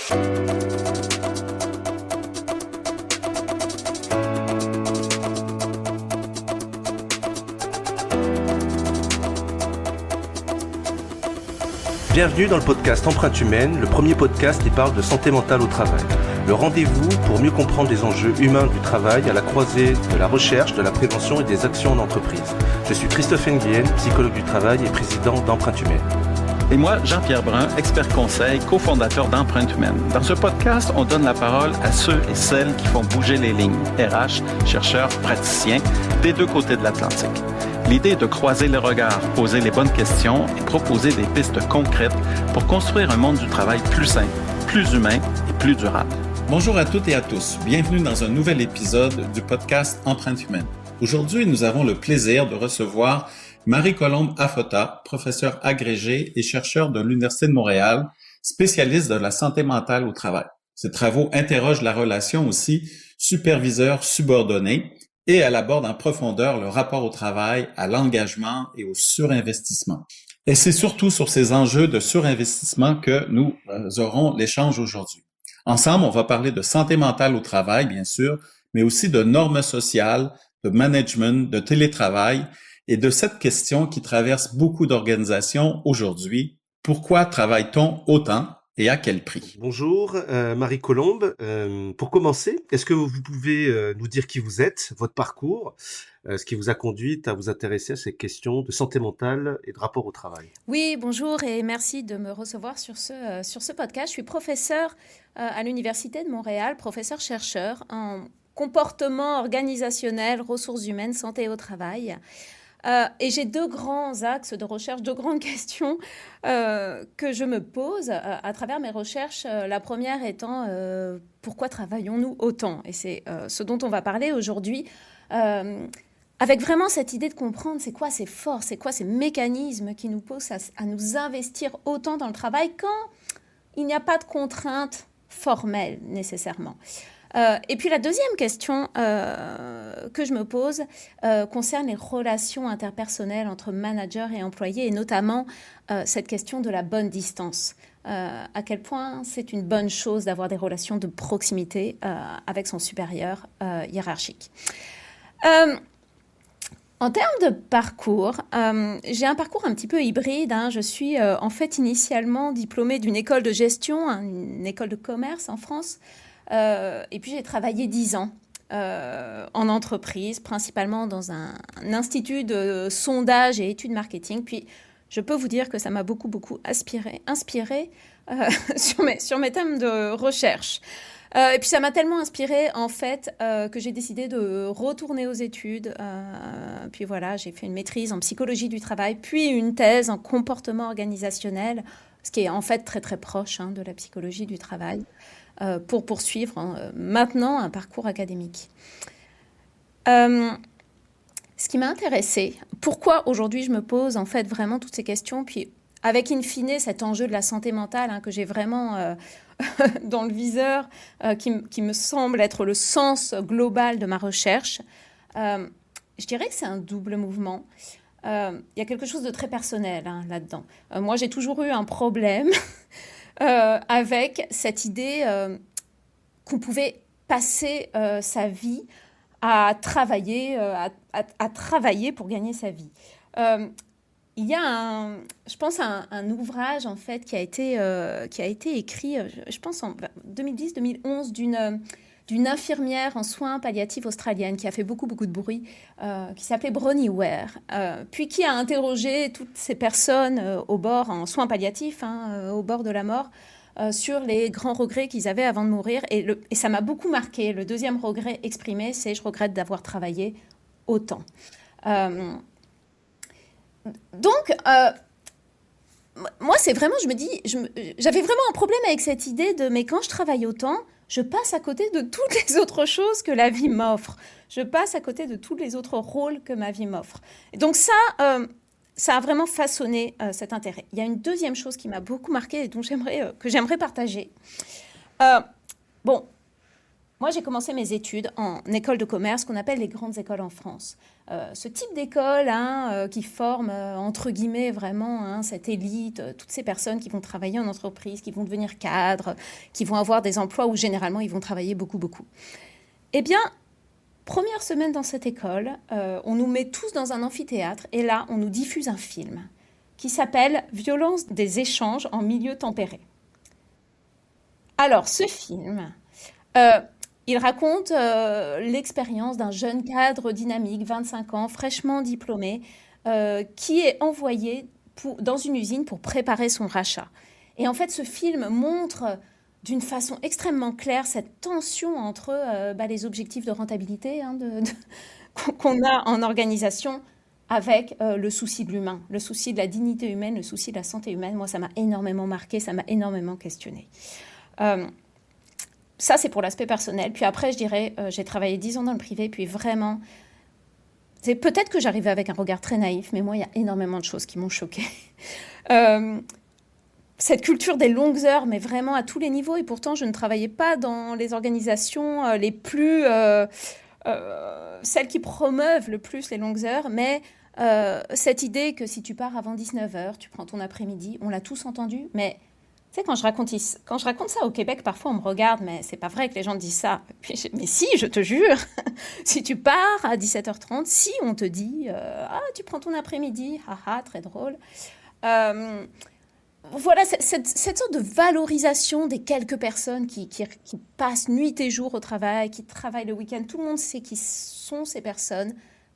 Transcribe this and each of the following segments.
Bienvenue dans le podcast Empreinte Humaine, le premier podcast qui parle de santé mentale au travail. Le rendez-vous pour mieux comprendre les enjeux humains du travail à la croisée de la recherche, de la prévention et des actions en entreprise. Je suis Christophe Nguyen, psychologue du travail et président d'Empreinte Humaine. Et moi, Jean-Pierre Brun, expert conseil, cofondateur d'Empreinte Humaine. Dans ce podcast, on donne la parole à ceux et celles qui font bouger les lignes, RH, chercheurs, praticiens, des deux côtés de l'Atlantique. L'idée est de croiser les regards, poser les bonnes questions et proposer des pistes concrètes pour construire un monde du travail plus sain, plus humain et plus durable. Bonjour à toutes et à tous. Bienvenue dans un nouvel épisode du podcast Empreinte Humaine. Aujourd'hui, nous avons le plaisir de recevoir Marie-Colombe Afota, professeure agrégée et chercheure de l'Université de Montréal, spécialiste de la santé mentale au travail. Ses travaux interrogent la relation aussi superviseur-subordonné et elle aborde en profondeur le rapport au travail, à l'engagement et au surinvestissement. Et c'est surtout sur ces enjeux de surinvestissement que nous aurons l'échange aujourd'hui. Ensemble, on va parler de santé mentale au travail, bien sûr, mais aussi de normes sociales, de management, de télétravail et de cette question qui traverse beaucoup d'organisations aujourd'hui. Pourquoi travaille-t-on autant et à quel prix? Bonjour Marie-Colombe. Pour commencer, est-ce que vous pouvez nous dire qui vous êtes, votre parcours, ce qui vous a conduite à vous intéresser à ces questions de santé mentale et de rapport au travail? Oui, bonjour et merci de me recevoir sur ce podcast. Je suis professeure à l'Université de Montréal, professeure-chercheur en comportement organisationnel, ressources humaines, santé au travail. Et j'ai deux grands axes de recherche, deux grandes questions que je me pose à travers mes recherches. La première étant pourquoi travaillons-nous autant? Et c'est ce dont on va parler aujourd'hui. Avec vraiment cette idée de comprendre c'est quoi ces forces, c'est quoi ces mécanismes qui nous poussent à nous investir autant dans le travail quand il n'y a pas de contraintes formelles nécessairement. Et puis la deuxième question que je me pose concerne les relations interpersonnelles entre manager et employé et notamment cette question de la bonne distance. À quel point c'est une bonne chose d'avoir des relations de proximité avec son supérieur hiérarchique. En termes de parcours, j'ai un parcours un petit peu hybride. Je suis en fait initialement diplômée d'une école de gestion, une école de commerce en France. Et puis j'ai travaillé 10 ans en entreprise, principalement dans un institut de sondage et études marketing. Puis je peux vous dire que ça m'a beaucoup inspiré sur mes thèmes de recherche. Et puis ça m'a tellement inspirée en fait que j'ai décidé de retourner aux études. Puis voilà, j'ai fait une maîtrise en psychologie du travail, puis une thèse en comportement organisationnel, ce qui est en fait très très proche de la psychologie du travail, pour poursuivre maintenant un parcours académique. Ce qui m'a intéressée, pourquoi aujourd'hui je me pose en fait vraiment toutes ces questions, puis avec in fine cet enjeu de la santé mentale que j'ai vraiment dans le viseur, qui me semble être le sens global de ma recherche, je dirais que c'est un double mouvement. Il y a quelque chose de très personnel là-dedans. Moi, j'ai toujours eu un problème avec cette idée qu'on pouvait passer sa vie à travailler, à travailler pour gagner sa vie. Il y a je pense un ouvrage en fait qui a été écrit, je pense en 2010-2011 d'une infirmière en soins palliatifs australienne qui a fait beaucoup de bruit, qui s'appelait Bronnie Ware, puis qui a interrogé toutes ces personnes au bord, en soins palliatifs, au bord de la mort, sur les grands regrets qu'ils avaient avant de mourir. Et ça m'a beaucoup marqué. Le deuxième regret exprimé, c'est « je regrette d'avoir travaillé autant ». Donc, moi, c'est vraiment, je me dis, j'avais vraiment un problème avec cette idée de, mais quand je travaille autant, je passe à côté de toutes les autres choses que la vie m'offre. Je passe à côté de tous les autres rôles que ma vie m'offre. Et donc ça a vraiment façonné cet intérêt. Il y a une deuxième chose qui m'a beaucoup marquée et que j'aimerais partager. Moi, j'ai commencé mes études en école de commerce, qu'on appelle les grandes écoles en France. Ce type d'école qui forme, entre guillemets, vraiment cette élite, toutes ces personnes qui vont travailler en entreprise, qui vont devenir cadres, qui vont avoir des emplois où généralement ils vont travailler beaucoup, beaucoup. Eh bien, première semaine dans cette école, on nous met tous dans un amphithéâtre et là, on nous diffuse un film qui s'appelle « Violence des échanges en milieu tempéré ». Alors, ce film... il raconte l'expérience d'un jeune cadre dynamique, 25 ans, fraîchement diplômé, qui est envoyé dans une usine pour préparer son rachat. Et en fait, ce film montre d'une façon extrêmement claire cette tension entre les objectifs de rentabilité qu'on a en organisation avec le souci de l'humain, le souci de la dignité humaine, le souci de la santé humaine. Moi, ça m'a énormément marqué, ça m'a énormément questionné. Ça, c'est pour l'aspect personnel. Puis après, je dirais, j'ai travaillé 10 ans dans le privé, puis vraiment, c'est peut-être que j'arrivais avec un regard très naïf, mais moi, il y a énormément de choses qui m'ont choquée. Cette culture des longues heures, mais vraiment à tous les niveaux, et pourtant, je ne travaillais pas dans les organisations les plus... celles qui promeuvent le plus les longues heures, mais cette idée que si tu pars avant 19 heures, tu prends ton après-midi, on l'a tous entendu, mais... Tu sais, quand je raconte ça au Québec, parfois on me regarde, mais c'est pas vrai que les gens disent ça. Mais si, je te jure, si tu pars à 17h30, si on te dit tu prends ton après-midi, haha, très drôle. Voilà, cette sorte de valorisation des quelques personnes qui passent nuit et jour au travail, qui travaillent le week-end, tout le monde sait qui sont ces personnes.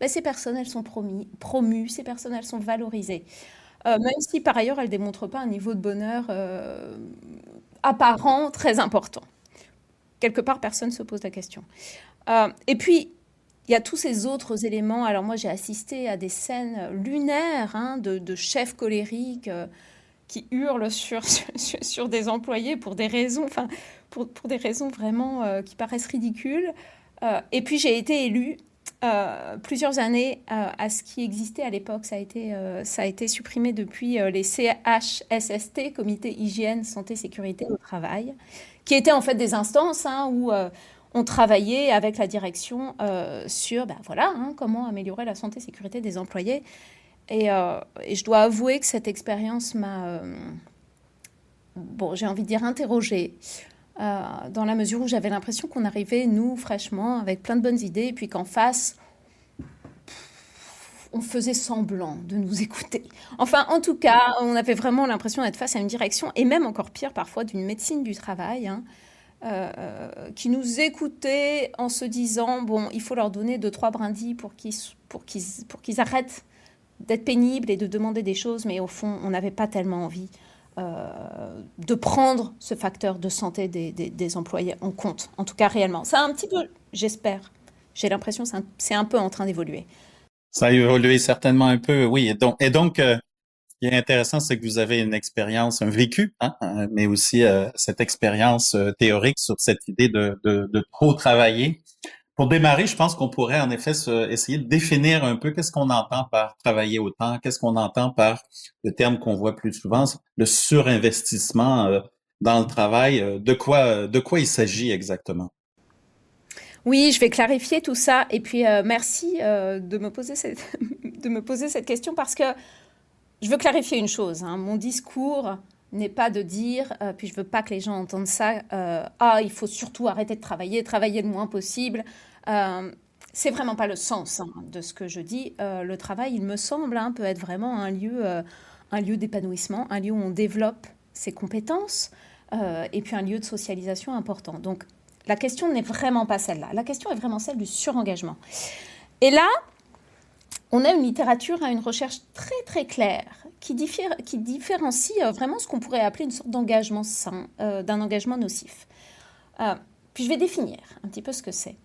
Ces personnes, elles sont promues, ces personnes, elles sont valorisées. Même si par ailleurs, elle ne démontre pas un niveau de bonheur apparent très important. Quelque part, personne ne se pose la question. Et puis, il y a tous ces autres éléments. Alors moi, j'ai assisté à des scènes lunaires de chefs colériques qui hurlent sur des employés pour des raisons, pour des raisons vraiment qui paraissent ridicules. Et puis, j'ai été élue plusieurs années à ce qui existait à l'époque. Ça a été supprimé depuis les CHSST, Comité Hygiène, Santé, Sécurité au Travail, qui étaient en fait des instances où on travaillait avec la direction sur comment améliorer la santé et sécurité des employés. Et je dois avouer que cette expérience m'a, j'ai envie de dire, interrogée. Dans la mesure où j'avais l'impression qu'on arrivait, nous, fraîchement, avec plein de bonnes idées, et puis qu'en face, on faisait semblant de nous écouter. Enfin, en tout cas, on avait vraiment l'impression d'être face à une direction, et même encore pire parfois, d'une médecine du travail, qui nous écoutait en se disant, il faut leur donner 2-3 brindilles pour qu'ils arrêtent d'être pénibles et de demander des choses, mais au fond, on n'avait pas tellement envie de prendre ce facteur de santé des employés en compte, en tout cas réellement. Ça a un petit peu, j'espère, j'ai l'impression que c'est un peu en train d'évoluer. Ça a évolué certainement un peu, oui. Et donc ce qui est intéressant, c'est que vous avez une expérience, un vécu, mais aussi cette expérience théorique sur cette idée de trop travailler. Pour démarrer, je pense qu'on pourrait en effet essayer de définir un peu qu'est-ce qu'on entend par travailler autant, qu'est-ce qu'on entend par le terme qu'on voit plus souvent, le surinvestissement dans le travail. De quoi il s'agit exactement? Oui, je vais clarifier tout ça. Et puis, merci de me poser cette question parce que je veux clarifier une chose. Mon discours n'est pas de dire, puis je veux pas que les gens entendent ça, il faut surtout arrêter de travailler le moins possible. C'est vraiment pas le sens de ce que je dis. Le travail, il me semble, peut être vraiment un lieu d'épanouissement, un lieu où on développe ses compétences, et puis un lieu de socialisation important. Donc, la question n'est vraiment pas celle-là. La question est vraiment celle du surengagement. Et là, on a une littérature, une recherche très très claire qui différencie vraiment ce qu'on pourrait appeler une sorte d'engagement sain d'un engagement nocif. Puis je vais définir un petit peu ce que c'est.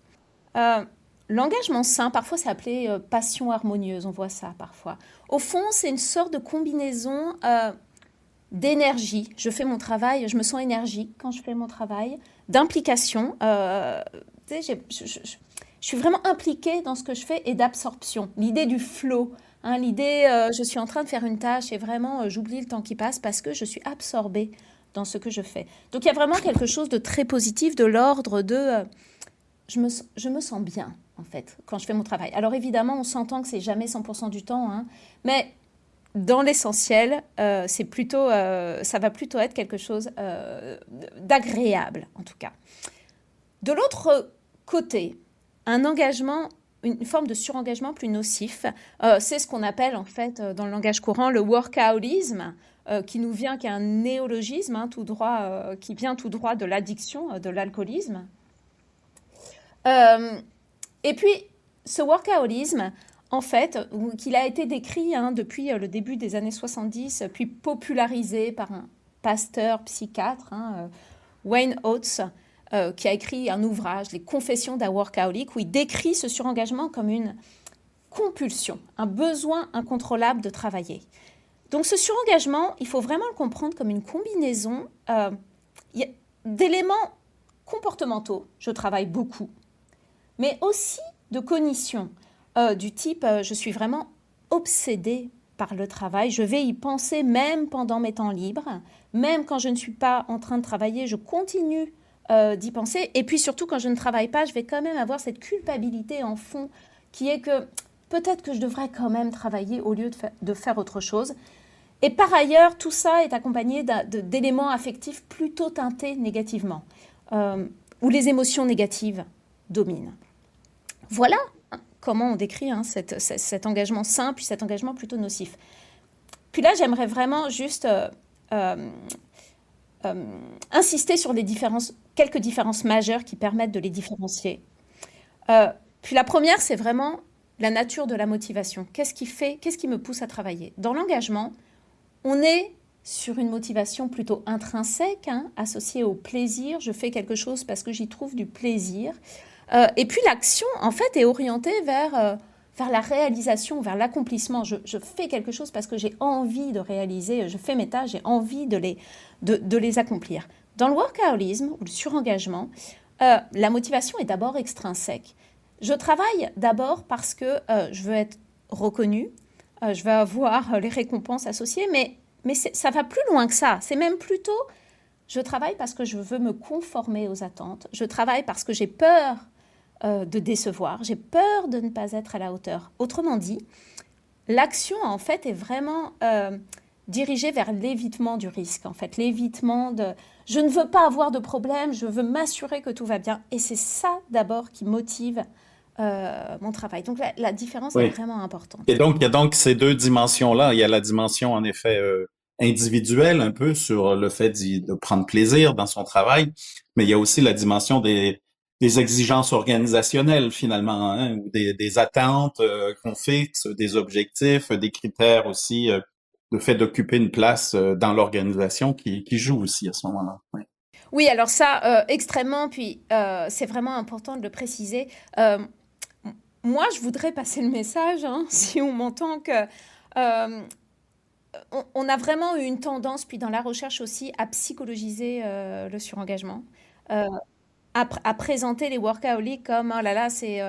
L'engagement sain, parfois c'est appelé passion harmonieuse, on voit ça parfois. Au fond, c'est une sorte de combinaison d'énergie. Je fais mon travail, je me sens énergique quand je fais mon travail, d'implication. Je suis vraiment impliquée dans ce que je fais et d'absorption. L'idée du flow, l'idée je suis en train de faire une tâche et vraiment j'oublie le temps qui passe parce que je suis absorbée dans ce que je fais. Donc il y a vraiment quelque chose de très positif de l'ordre de je me sens bien, en fait, quand je fais mon travail. Alors évidemment, on s'entend que c'est jamais 100% du temps, hein, mais dans l'essentiel, ça va plutôt être quelque chose d'agréable, en tout cas. De l'autre côté, un engagement, une forme de surengagement plus nocif, c'est ce qu'on appelle en fait dans le langage courant le workaholisme, qui est un néologisme hein, qui vient tout droit de l'addiction, de l'alcoolisme. Et puis, ce workaholisme, en fait, qu'il a été décrit hein, depuis le début des années 70, puis popularisé par un pasteur psychiatre, hein, Wayne Oates, qui a écrit un ouvrage, Les Confessions d'un workaholic, où il décrit ce surengagement comme une compulsion, un besoin incontrôlable de travailler. Donc ce surengagement, il faut vraiment le comprendre comme une combinaison d'éléments comportementaux, je travaille beaucoup, mais aussi de cognition, du type je suis vraiment obsédée par le travail, je vais y penser même pendant mes temps libres, même quand je ne suis pas en train de travailler, je continue d'y penser, et puis surtout quand je ne travaille pas, je vais quand même avoir cette culpabilité en fond qui est que peut-être que je devrais quand même travailler au lieu de faire autre chose. Et par ailleurs, tout ça est accompagné d'éléments affectifs plutôt teintés négativement, où les émotions négatives dominent. Voilà comment on décrit hein, cet engagement sain, puis cet engagement plutôt nocif. Puis là, j'aimerais vraiment juste insister sur quelques différences majeures qui permettent de les différencier. Puis la première, c'est vraiment la nature de la motivation. Qu'est-ce qui me pousse à travailler? Dans l'engagement, on est sur une motivation plutôt intrinsèque, hein, associée au plaisir. Je fais quelque chose parce que j'y trouve du plaisir. Et puis l'action, en fait, est orientée vers la réalisation, vers l'accomplissement. Je fais quelque chose parce que j'ai envie de réaliser, je fais mes tâches, j'ai envie de les accomplir. Dans le workaholisme, ou le surengagement, la motivation est d'abord extrinsèque. Je travaille d'abord parce que je veux être reconnue, je veux avoir les récompenses associées, mais ça va plus loin que ça. C'est même plutôt, je travaille parce que je veux me conformer aux attentes, je travaille parce que j'ai peur de décevoir, j'ai peur de ne pas être à la hauteur. Autrement dit, l'action, en fait, est vraiment dirigée vers l'évitement du risque, en fait, l'évitement de... Je ne veux pas avoir de problème, je veux m'assurer que tout va bien. Et c'est ça, d'abord, qui motive mon travail. Donc, la différence est vraiment importante. Et donc, il y a donc ces deux dimensions-là. Il y a la dimension, en effet, individuelle, un peu, sur le fait de prendre plaisir dans son travail, mais il y a aussi la dimension des exigences organisationnelles, finalement, hein, ou des attentes qu'on fixe, des objectifs, des critères aussi, le fait d'occuper une place dans l'organisation qui joue aussi à ce moment-là. Oui. Oui, alors ça, extrêmement, puis c'est vraiment important de le préciser. Moi, je voudrais passer le message, hein, si on m'entend, que on a vraiment eu une tendance, puis dans la recherche aussi, à psychologiser le surengagement, à présenter les workaholics comme, oh là là, c'est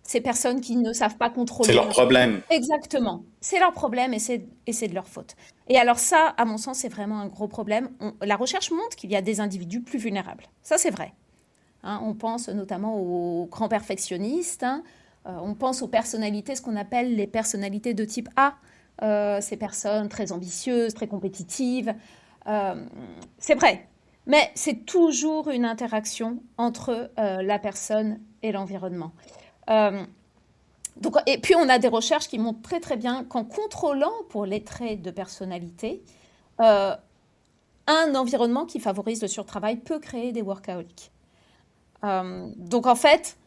ces personnes qui ne savent pas contrôler. C'est leur problème. Exactement. C'est leur problème et c'est de leur faute. Et alors ça, à mon sens, c'est vraiment un gros problème. La recherche montre qu'il y a des individus plus vulnérables. Ça, c'est vrai. Hein, on pense notamment aux grands perfectionnistes. Hein, on pense aux personnalités, ce qu'on appelle les personnalités de type A. Ces personnes très ambitieuses, très compétitives. C'est vrai. Mais c'est toujours une interaction entre la personne et l'environnement. Et puis on a des recherches qui montrent très très bien qu'en contrôlant pour les traits de personnalité, un environnement qui favorise le surtravail peut créer des workaholics. Donc en fait,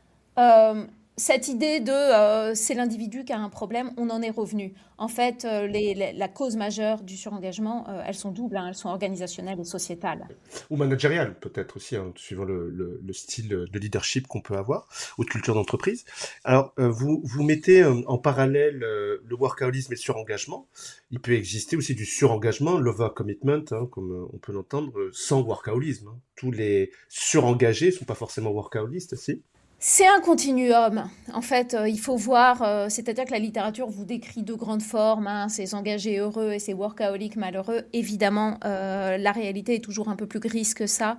cette idée de c'est l'individu qui a un problème, on en est revenu. En fait, la cause majeure du surengagement, elles sont doubles, hein, elles sont organisationnelles et sociétales. Ou managériales, peut-être aussi, hein, suivant le style de leadership qu'on peut avoir, ou de culture d'entreprise. Alors, vous mettez en parallèle le workaholisme et le surengagement. Il peut exister aussi du surengagement, l'overcommitment, hein, comme on peut l'entendre, sans workaholisme. Hein. Tous les surengagés ne sont pas forcément workaholistes, si. C'est un continuum. En fait, il faut voir, c'est-à-dire que la littérature vous décrit deux grandes formes, hein, ces engagés heureux et ces workaholics malheureux. Évidemment, la réalité est toujours un peu plus grise que ça.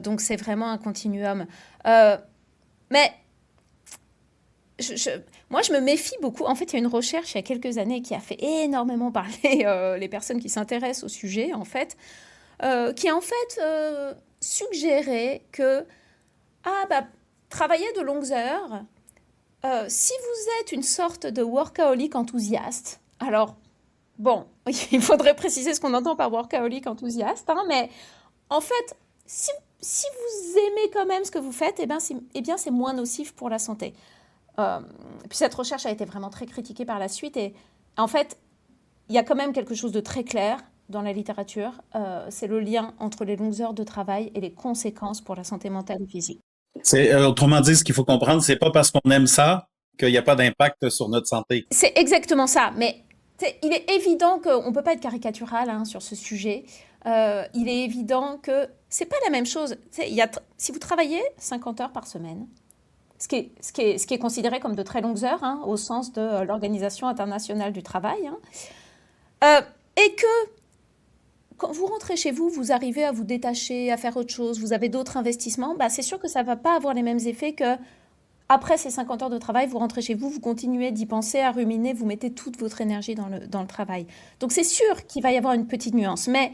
Donc, c'est vraiment un continuum. mais moi, je me méfie beaucoup. En fait, il y a une recherche il y a quelques années qui a fait énormément parler les personnes qui s'intéressent au sujet, en fait, qui a en fait suggéré que travailler de longues heures, si vous êtes une sorte de workaholic enthousiaste, alors, bon, il faudrait préciser ce qu'on entend par workaholic enthousiaste, hein, mais en fait, si vous aimez quand même ce que vous faites, eh bien, c'est moins nocif pour la santé. Puis cette recherche a été vraiment très critiquée par la suite et en fait, il y a quand même quelque chose de très clair dans la littérature, c'est le lien entre les longues heures de travail et les conséquences pour la santé mentale et physique. Autrement dit, ce qu'il faut comprendre, c'est pas parce qu'on aime ça qu'il n'y a pas d'impact sur notre santé. C'est exactement ça, mais il est évident qu'on ne peut pas être caricatural sur ce sujet. Il est évident que c'est pas la même chose. Si vous travaillez 50 heures par semaine, ce qui est considéré comme de très longues heures, au sens de l'Organisation internationale du travail, et que quand vous rentrez chez vous, vous arrivez à vous détacher, à faire autre chose, vous avez d'autres investissements, c'est sûr que ça ne va pas avoir les mêmes effets que après ces 50 heures de travail, vous rentrez chez vous, vous continuez d'y penser, à ruminer, vous mettez toute votre énergie dans le travail. Donc c'est sûr qu'il va y avoir une petite nuance, mais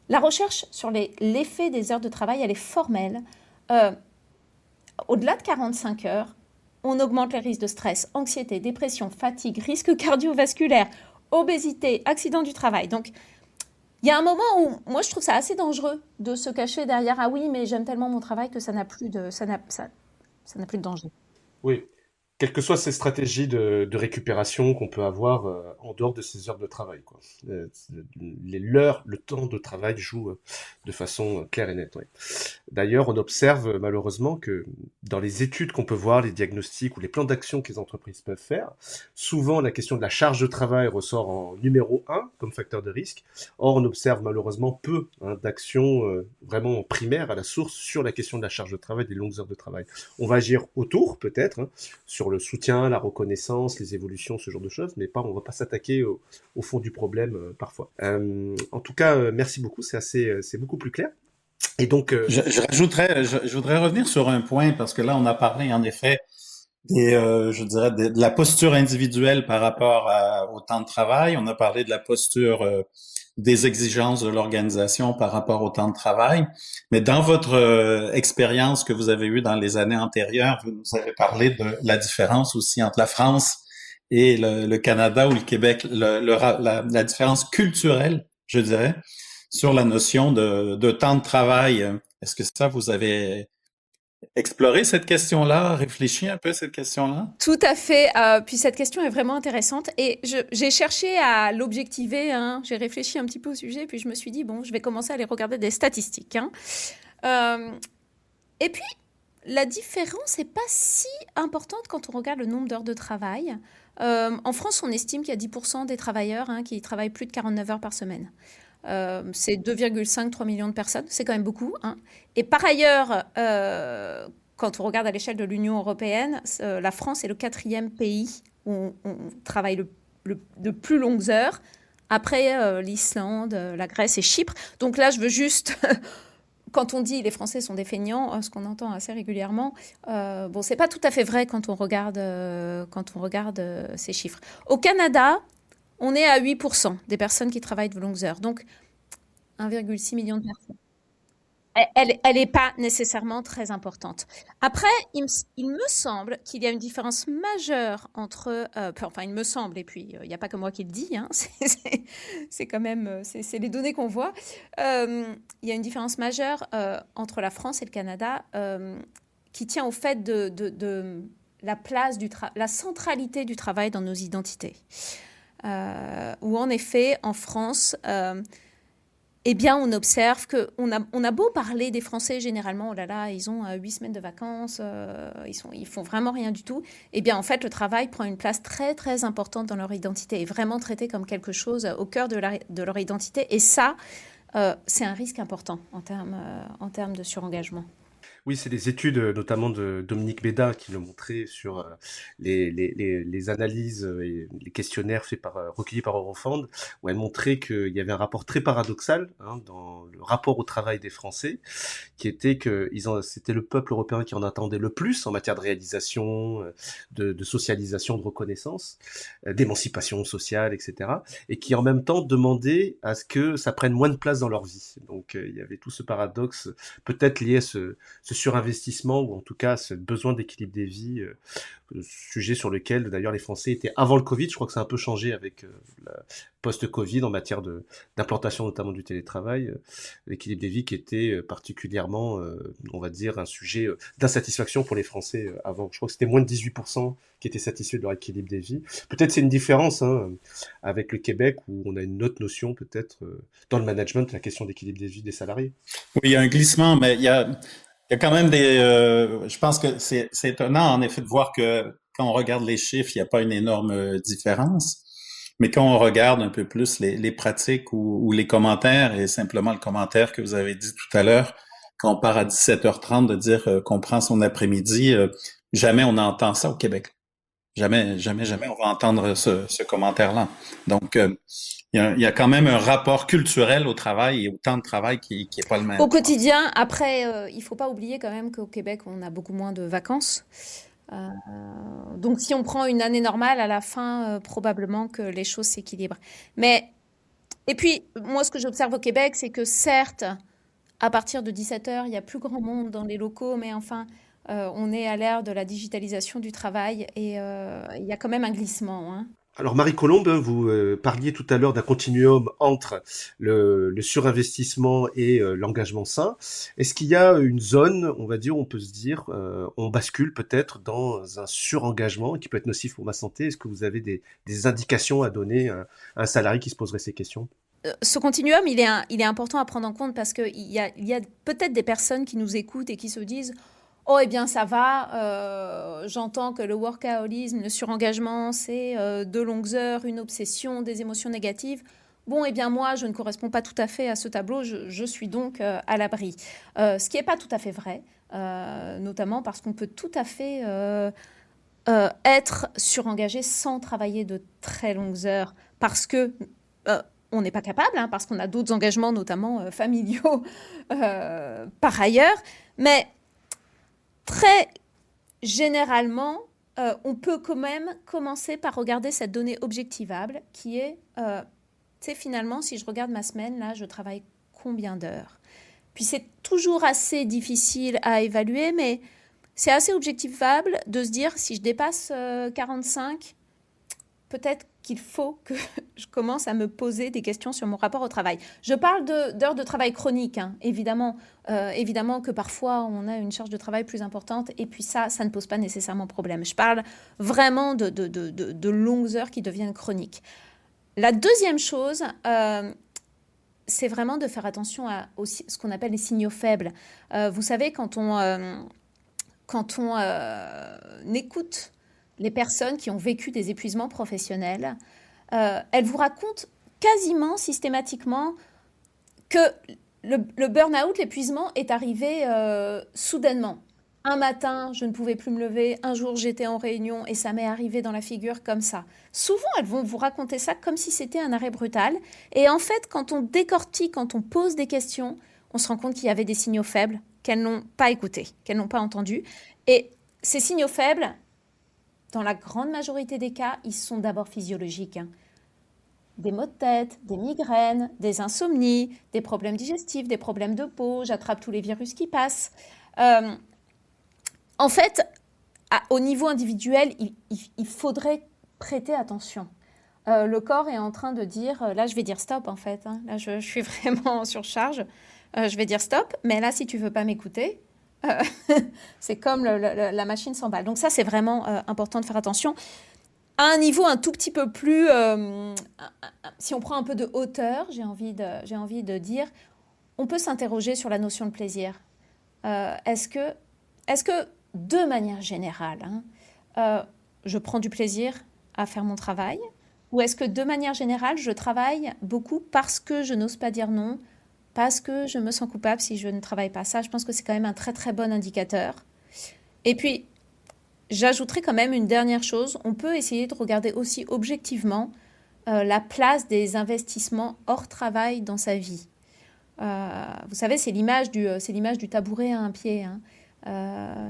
la recherche sur l'effet des heures de travail, elle est formelle. Au-delà de 45 heures, on augmente les risques de stress, anxiété, dépression, fatigue, risque cardiovasculaire, obésité, accident du travail. Donc, il y a un moment où, moi, je trouve ça assez dangereux de se cacher derrière « Ah oui, mais j'aime tellement mon travail que ça n'a plus de danger ». Oui. Quelles que soient ces stratégies de récupération qu'on peut avoir en dehors de ces heures de travail, quoi. Le temps de travail joue de façon claire et nette. Ouais. D'ailleurs, on observe malheureusement que dans les études qu'on peut voir, les diagnostics ou les plans d'action que les entreprises peuvent faire, souvent la question de la charge de travail ressort en numéro 1 comme facteur de risque. Or, on observe malheureusement peu d'actions vraiment primaires à la source sur la question de la charge de travail, des longues heures de travail. On va agir autour, peut-être, sur le soutien, la reconnaissance, les évolutions, ce genre de choses, mais on va pas s'attaquer au fond du problème parfois. En tout cas, merci beaucoup, c'est beaucoup plus clair. Et donc, je voudrais revenir sur un point parce que là, on a parlé en effet de la posture individuelle par rapport au temps de travail. On a parlé de la posture des exigences de l'organisation par rapport au temps de travail. Mais dans votre expérience que vous avez eue dans les années antérieures, vous nous avez parlé de la différence aussi entre la France et le Canada ou le Québec, la différence culturelle, je dirais, sur la notion de temps de travail. Est-ce que ça, vous avez exploré cette question-là, réfléchi un peu à cette question-là? Tout à fait. Puis cette question est vraiment intéressante et j'ai cherché à l'objectiver. J'ai réfléchi un petit peu au sujet, puis je me suis dit, bon, je vais commencer à aller regarder des statistiques. Et puis, la différence n'est pas si importante quand on regarde le nombre d'heures de travail. En France, on estime qu'il y a 10% des travailleurs qui travaillent plus de 49 heures par semaine. C'est 2,5-3 millions de personnes, c'est quand même beaucoup. Et par ailleurs, quand on regarde à l'échelle de l'Union européenne, la France est le 4e pays où on travaille de plus longues heures, après l'Islande, la Grèce et Chypre. Donc là, je veux juste... Quand on dit les Français sont des feignants, ce qu'on entend assez régulièrement, c'est pas tout à fait vrai quand on regarde ces chiffres. Au Canada, on est à 8% des personnes qui travaillent de longues heures, donc 1,6 million de personnes. Elle n'est pas nécessairement très importante. Après, il me semble qu'il y a une différence majeure entre... il me semble, et puis il n'y a pas que moi qui le dis, c'est quand même... C'est les données qu'on voit. Il y a une différence majeure entre la France et le Canada qui tient au fait de la place la centralité du travail dans nos identités. Où en effet, en France... on observe qu'on a beau parler des Français généralement, oh là là, ils ont 8 semaines de vacances, ils font vraiment rien du tout. En fait, le travail prend une place très, très importante dans leur identité, est vraiment traité comme quelque chose au cœur de leur identité. Et ça, c'est un risque important en termes de surengagement. Oui, c'est des études, notamment de Dominique Béda, qui l'ont montré sur les analyses et les questionnaires faits recueillis par Eurofound, où elle montrait qu'il y avait un rapport très paradoxal, hein, dans le rapport au travail des Français, qui était que c'était le peuple européen qui en attendait le plus en matière de réalisation, de socialisation, de reconnaissance, d'émancipation sociale, etc. Et qui en même temps demandait à ce que ça prenne moins de place dans leur vie. Donc il y avait tout ce paradoxe, peut-être lié à ce surinvestissement, ou en tout cas ce besoin d'équilibre des vies, sujet sur lequel d'ailleurs les Français étaient avant le Covid. Je crois que ça a un peu changé avec la post-Covid en matière d'implantation notamment du télétravail, l'équilibre des vies qui était particulièrement, on va dire, un sujet d'insatisfaction pour les Français avant. Je crois que c'était moins de 18% qui étaient satisfaits de leur équilibre des vies. Peut-être c'est une différence, hein, avec le Québec, où on a une autre notion peut-être dans le management, la question d'équilibre des vies des salariés. Oui, il y a un glissement, mais il y a quand même je pense que c'est étonnant, en effet, de voir que quand on regarde les chiffres, il n'y a pas une énorme différence. Mais quand on regarde un peu plus les pratiques ou les commentaires, et simplement le commentaire que vous avez dit tout à l'heure, quand on part à 17h30 de dire qu'on prend son après-midi, jamais on entend ça au Québec. Jamais on va entendre ce commentaire-là. Donc, il y a quand même un rapport culturel au travail et au temps de travail qui est pas le même. Au quotidien, après, il faut pas oublier quand même qu'au Québec, on a beaucoup moins de vacances. Donc, si on prend une année normale, à la fin, probablement que les choses s'équilibrent. Et puis, moi, ce que j'observe au Québec, c'est que certes, à partir de 17h, il y a plus grand monde dans les locaux, mais enfin, on est à l'ère de la digitalisation du travail et il y a quand même un glissement, hein. Alors Marie Colombe, vous parliez tout à l'heure d'un continuum entre le surinvestissement et l'engagement sain. Est-ce qu'il y a une zone, on va dire, où on peut se dire, on bascule peut-être dans un surengagement qui peut être nocif pour ma santé? Est-ce que vous avez des indications à donner à un salarié qui se poserait ces questions? Ce continuum, il est important à prendre en compte parce qu'il y a peut-être des personnes qui nous écoutent et qui se disent: oh, eh bien, ça va, j'entends que le workaholisme, le surengagement, c'est de longues heures, une obsession, des émotions négatives. Bon, eh bien, moi, je ne corresponds pas tout à fait à ce tableau, je suis donc à l'abri. Ce qui n'est pas tout à fait vrai, notamment parce qu'on peut tout à fait être surengagé sans travailler de très longues heures, parce que on n'est pas capable, hein, parce qu'on a d'autres engagements, notamment familiaux, par ailleurs. Mais très généralement, on peut quand même commencer par regarder cette donnée objectivable qui est, tu sais, finalement, si je regarde ma semaine, là, je travaille combien d'heures? Puis c'est toujours assez difficile à évaluer, mais c'est assez objectivable de se dire, si je dépasse 45, peut-être qu'il faut que je commence à me poser des questions sur mon rapport au travail. Je parle d'heures de travail chroniques, hein, évidemment. Évidemment que parfois, on a une charge de travail plus importante et puis ça ne pose pas nécessairement problème. Je parle vraiment de longues heures qui deviennent chroniques. La deuxième chose, c'est vraiment de faire attention à ce qu'on appelle les signaux faibles. Vous savez, quand on écoute les personnes qui ont vécu des épuisements professionnels, elles vous racontent quasiment systématiquement que le burn-out, l'épuisement est arrivé soudainement. Un matin, je ne pouvais plus me lever. Un jour, j'étais en réunion et ça m'est arrivé dans la figure comme ça. Souvent, elles vont vous raconter ça comme si c'était un arrêt brutal. Et en fait, quand on décortique, quand on pose des questions, on se rend compte qu'il y avait des signaux faibles qu'elles n'ont pas écoutés, qu'elles n'ont pas entendus. Et ces signaux faibles, dans la grande majorité des cas, ils sont d'abord physiologiques, hein. Des maux de tête, des migraines, des insomnies, des problèmes digestifs, des problèmes de peau, j'attrape tous les virus qui passent. En fait, au niveau individuel, il faudrait prêter attention. Le corps est en train de dire, là je vais dire stop en fait, hein. Là je suis vraiment en surcharge, je vais dire stop, mais là si tu veux pas m'écouter, c'est comme la machine s'emballe. Donc ça c'est vraiment important de faire attention. À un niveau un tout petit peu plus, si on prend un peu de hauteur, j'ai envie de dire, on peut s'interroger sur la notion de plaisir. Est-ce que de manière générale, hein, je prends du plaisir à faire mon travail, ou est-ce que de manière générale, je travaille beaucoup parce que je n'ose pas dire non, parce que je me sens coupable si je ne travaille pas. Ça, je pense que c'est quand même un très très bon indicateur. Et puis, j'ajouterai quand même une dernière chose. On peut essayer de regarder aussi objectivement la place des investissements hors travail dans sa vie. Vous savez, c'est l'image du tabouret à un pied, hein.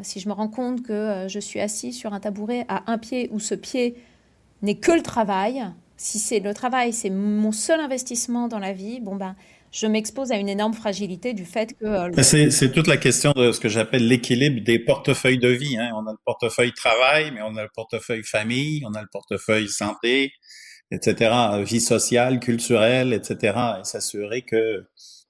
Si je me rends compte que je suis assis sur un tabouret à un pied où ce pied n'est que le travail, si c'est le travail, c'est mon seul investissement dans la vie, bon ben, je m'expose à une énorme fragilité du fait que C'est toute la question de ce que j'appelle l'équilibre des portefeuilles de vie, hein. On a le portefeuille travail, mais on a le portefeuille famille, on a le portefeuille santé, etc., vie sociale, culturelle, etc., et s'assurer que,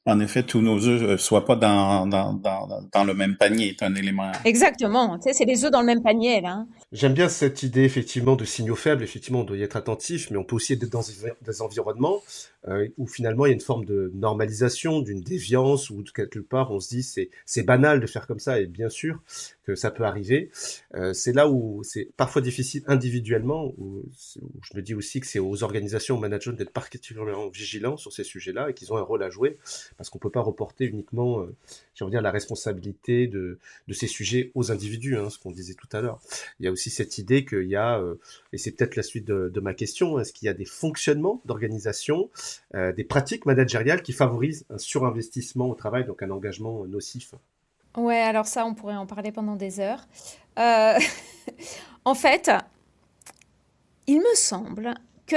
en effet, tous nos œufs soient pas dans le même panier est un élément. Exactement, tu sais, c'est les œufs dans le même panier, là, hein. J'aime bien cette idée effectivement de signaux faibles. Effectivement, on doit y être attentif, mais on peut aussi être dans des environnements où finalement il y a une forme de normalisation, d'une déviance, ou de quelque part on se dit c'est banal de faire comme ça, et bien sûr que ça peut arriver. C'est là où c'est parfois difficile individuellement, où je me dis aussi que c'est aux organisations, aux managers d'être particulièrement vigilants sur ces sujets-là et qu'ils ont un rôle à jouer, parce qu'on peut pas reporter uniquement, j'ai envie de dire, la responsabilité de ces sujets aux individus, hein, ce qu'on disait tout à l'heure. Il y a aussi cette idée qu'il y a, et c'est peut-être la suite de ma question, est-ce qu'il y a des fonctionnements d'organisation, des pratiques managériales qui favorisent un surinvestissement au travail, donc un engagement nocif? Ouais, alors ça, on pourrait en parler pendant des heures. Euh, En fait, il me semble que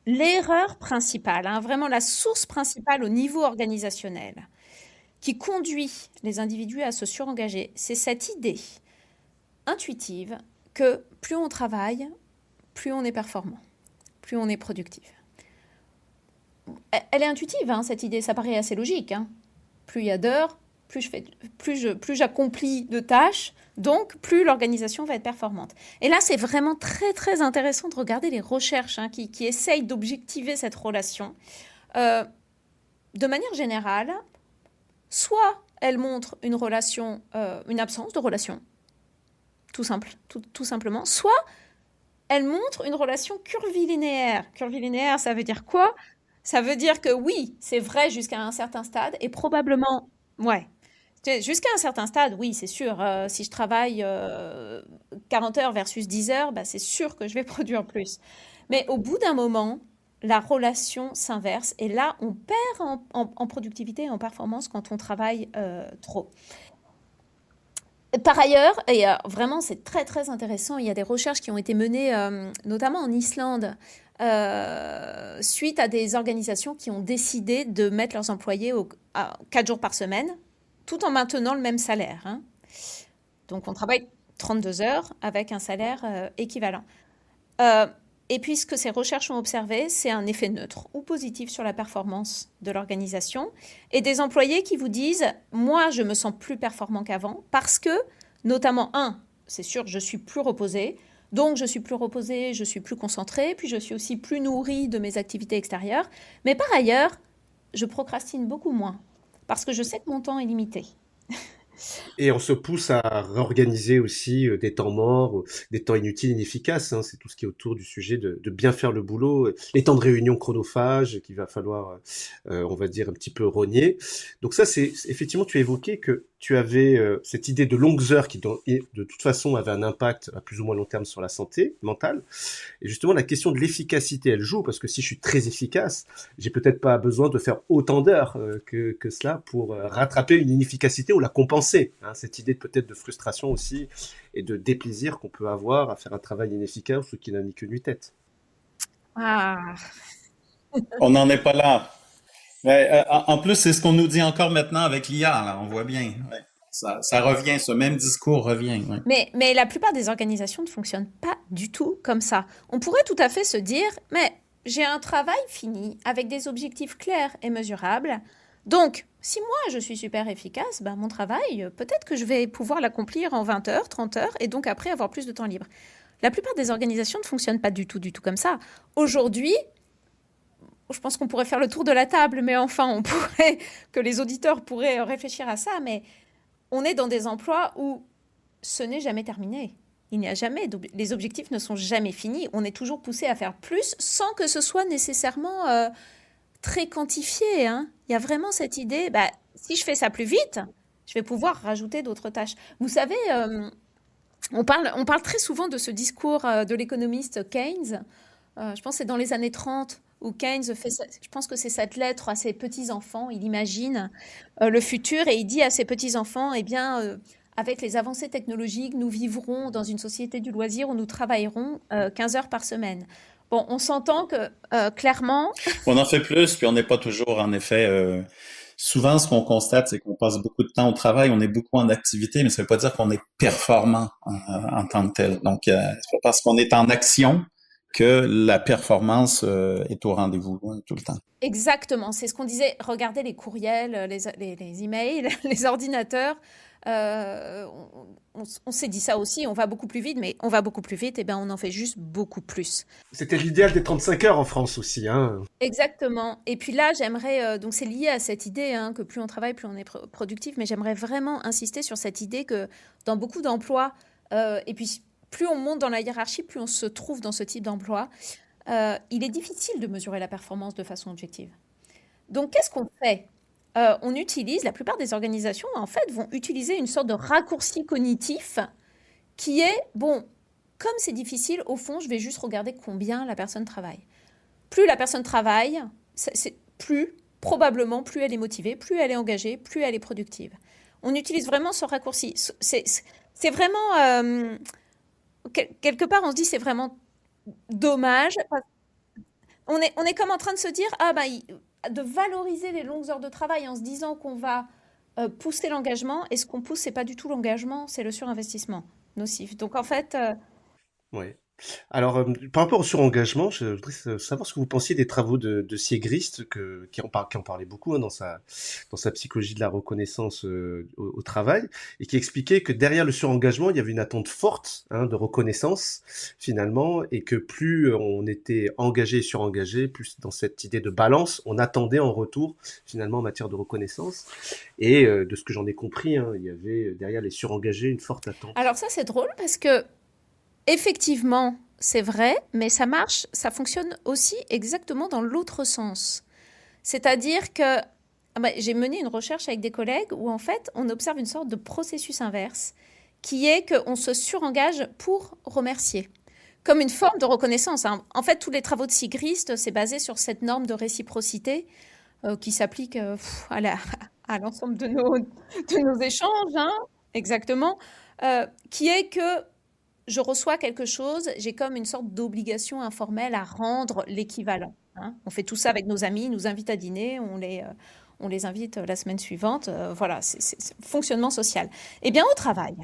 l'erreur principale, hein, vraiment la source principale au niveau organisationnel, qui conduit les individus à se surengager, c'est cette idée intuitive que plus on travaille, plus on est performant, plus on est productif. Elle est intuitive, hein, cette idée, ça paraît assez logique, hein. Plus il y a d'heures, plus j'accomplis de tâches, donc plus l'organisation va être performante. Et là, c'est vraiment très très intéressant de regarder les recherches, hein, qui essayent d'objectiver cette relation. Euh, de manière générale, soit elles montrent une relation, une absence de relation, tout simplement, soit elles montrent une relation curvilinéaire. Curvilinéaire, ça veut dire quoi? Ça veut dire que oui, c'est vrai jusqu'à un certain stade, et probablement, ouais. Jusqu'à un certain stade, oui, c'est sûr. Si je travaille 40 heures versus 10 heures, bah, c'est sûr que je vais produire plus. Mais au bout d'un moment, la relation s'inverse et là, on perd en productivité et en performance quand on travaille trop. Par ailleurs, et vraiment c'est très très intéressant, il y a des recherches qui ont été menées notamment en Islande suite à des organisations qui ont décidé de mettre leurs employés 4 jours par semaine tout en maintenant le même salaire, hein. Donc on travaille 32 heures avec un salaire équivalent. Et puis ce que ces recherches ont observé, c'est un effet neutre ou positif sur la performance de l'organisation et des employés qui vous disent « moi je me sens plus performant qu'avant parce que, notamment, c'est sûr, je suis plus reposé, donc je suis plus reposé, je suis plus concentré, puis je suis aussi plus nourri de mes activités extérieures, mais par ailleurs, je procrastine beaucoup moins parce que je sais que mon temps est limité. » Et on se pousse à réorganiser aussi des temps morts, des temps inutiles, inefficaces, hein. C'est tout ce qui est autour du sujet de bien faire le boulot, les temps de réunion chronophages qu'il va falloir, on va dire, un petit peu rogner. Donc ça, c'est effectivement, tu as évoqué que tu avais cette idée de longues heures qui, de toute façon, avait un impact à plus ou moins long terme sur la santé mentale. Et justement, la question de l'efficacité, elle joue, parce que si je suis très efficace, j'ai peut-être pas besoin de faire autant d'heures que cela pour rattraper une inefficacité ou la compenser, hein. Cette idée peut-être de frustration aussi et de déplaisir qu'on peut avoir à faire un travail inefficace ou qui n'a ni queue ni tête. Ah, On n'en est pas là. Ouais, en plus, c'est ce qu'on nous dit encore maintenant avec l'IA, là, on voit bien. Ouais. Ça revient, ce même discours revient. Ouais. mais la plupart des organisations ne fonctionnent pas du tout comme ça. On pourrait tout à fait se dire, mais j'ai un travail fini avec des objectifs clairs et mesurables. Donc, si moi je suis super efficace, ben, mon travail, peut-être que je vais pouvoir l'accomplir en 20 heures, 30 heures, et donc après avoir plus de temps libre. La plupart des organisations ne fonctionnent pas du tout comme ça. Aujourd'hui, je pense qu'on pourrait faire le tour de la table, mais enfin, que les auditeurs pourraient réfléchir à ça, mais on est dans des emplois où ce n'est jamais terminé. Il n'y a jamais, les objectifs ne sont jamais finis. On est toujours poussé à faire plus sans que ce soit nécessairement très quantifié, hein. Il y a vraiment cette idée, bah, si je fais ça plus vite, je vais pouvoir rajouter d'autres tâches. Vous savez, on parle très souvent de ce discours de l'économiste Keynes. Je pense que c'est dans les années 30 où Keynes fait, je pense que c'est cette lettre à ses petits-enfants. Il imagine le futur et il dit à ses petits-enfants, eh bien, avec les avancées technologiques, nous vivrons dans une société du loisir où nous travaillerons 15 heures par semaine. Bon, on s'entend que clairement, On en fait plus, puis on n'est pas toujours, en effet. Souvent, ce qu'on constate, c'est qu'on passe beaucoup de temps au travail, on est beaucoup en activité, mais ça ne veut pas dire qu'on est performant en tant que tel. Donc, c'est pas parce qu'on est en action que la performance est au rendez-vous tout le temps. exactement, c'est ce qu'on disait. Regardez les courriels, les emails, les ordinateurs. On s'est dit ça aussi, on va beaucoup plus vite, mais on va beaucoup plus vite, et ben on en fait juste beaucoup plus. C'était l'idéal des 35 heures en France aussi, hein. Exactement. Et puis là, j'aimerais, donc c'est lié à cette idée hein, que plus on travaille, plus on est productif, mais j'aimerais vraiment insister sur cette idée que dans beaucoup d'emplois, et puis plus on monte dans la hiérarchie, plus on se trouve dans ce type d'emploi, il est difficile de mesurer la performance de façon objective. Donc, qu'est-ce qu'on fait? On utilise, la plupart des organisations, en fait, vont utiliser une sorte de raccourci cognitif qui est, bon, comme c'est difficile, au fond, je vais juste regarder combien la personne travaille. Plus la personne travaille, probablement, plus elle est motivée, plus elle est engagée, plus elle est productive. On utilise vraiment ce raccourci. C'est vraiment, quelque part, on se dit, c'est vraiment dommage. On est comme en train de se dire, ah bah, de valoriser les longues heures de travail en se disant qu'on va pousser l'engagement, et ce qu'on pousse, c'est pas du tout l'engagement, c'est le surinvestissement nocif. Donc en fait, Ouais. Alors, par rapport au surengagement, je voudrais savoir ce que vous pensiez des travaux de Siegrist, qui en parlait beaucoup hein, dans sa psychologie de la reconnaissance au travail, et qui expliquait que derrière le surengagement, il y avait une attente forte hein, de reconnaissance, finalement, et que plus on était engagé et surengagé, plus dans cette idée de balance, on attendait en retour, finalement, en matière de reconnaissance. Et de ce que j'en ai compris, hein, il y avait derrière les surengagés une forte attente. alors ça c'est drôle parce que effectivement, c'est vrai, mais ça marche, ça fonctionne aussi exactement dans l'autre sens. C'est-à-dire que j'ai mené une recherche avec des collègues où en fait on observe une sorte de processus inverse qui est qu'on se surengage pour remercier, comme une forme de reconnaissance, hein. En fait, tous les travaux de Sigrist, c'est basé sur cette norme de réciprocité qui s'applique à l'ensemble de nos échanges, hein, exactement, qui est que je reçois quelque chose, j'ai comme une sorte d'obligation informelle à rendre l'équivalent, hein. On fait tout ça avec nos amis, ils nous invitent à dîner, on les invite la semaine suivante. Voilà, c'est fonctionnement social. Eh bien, au travail,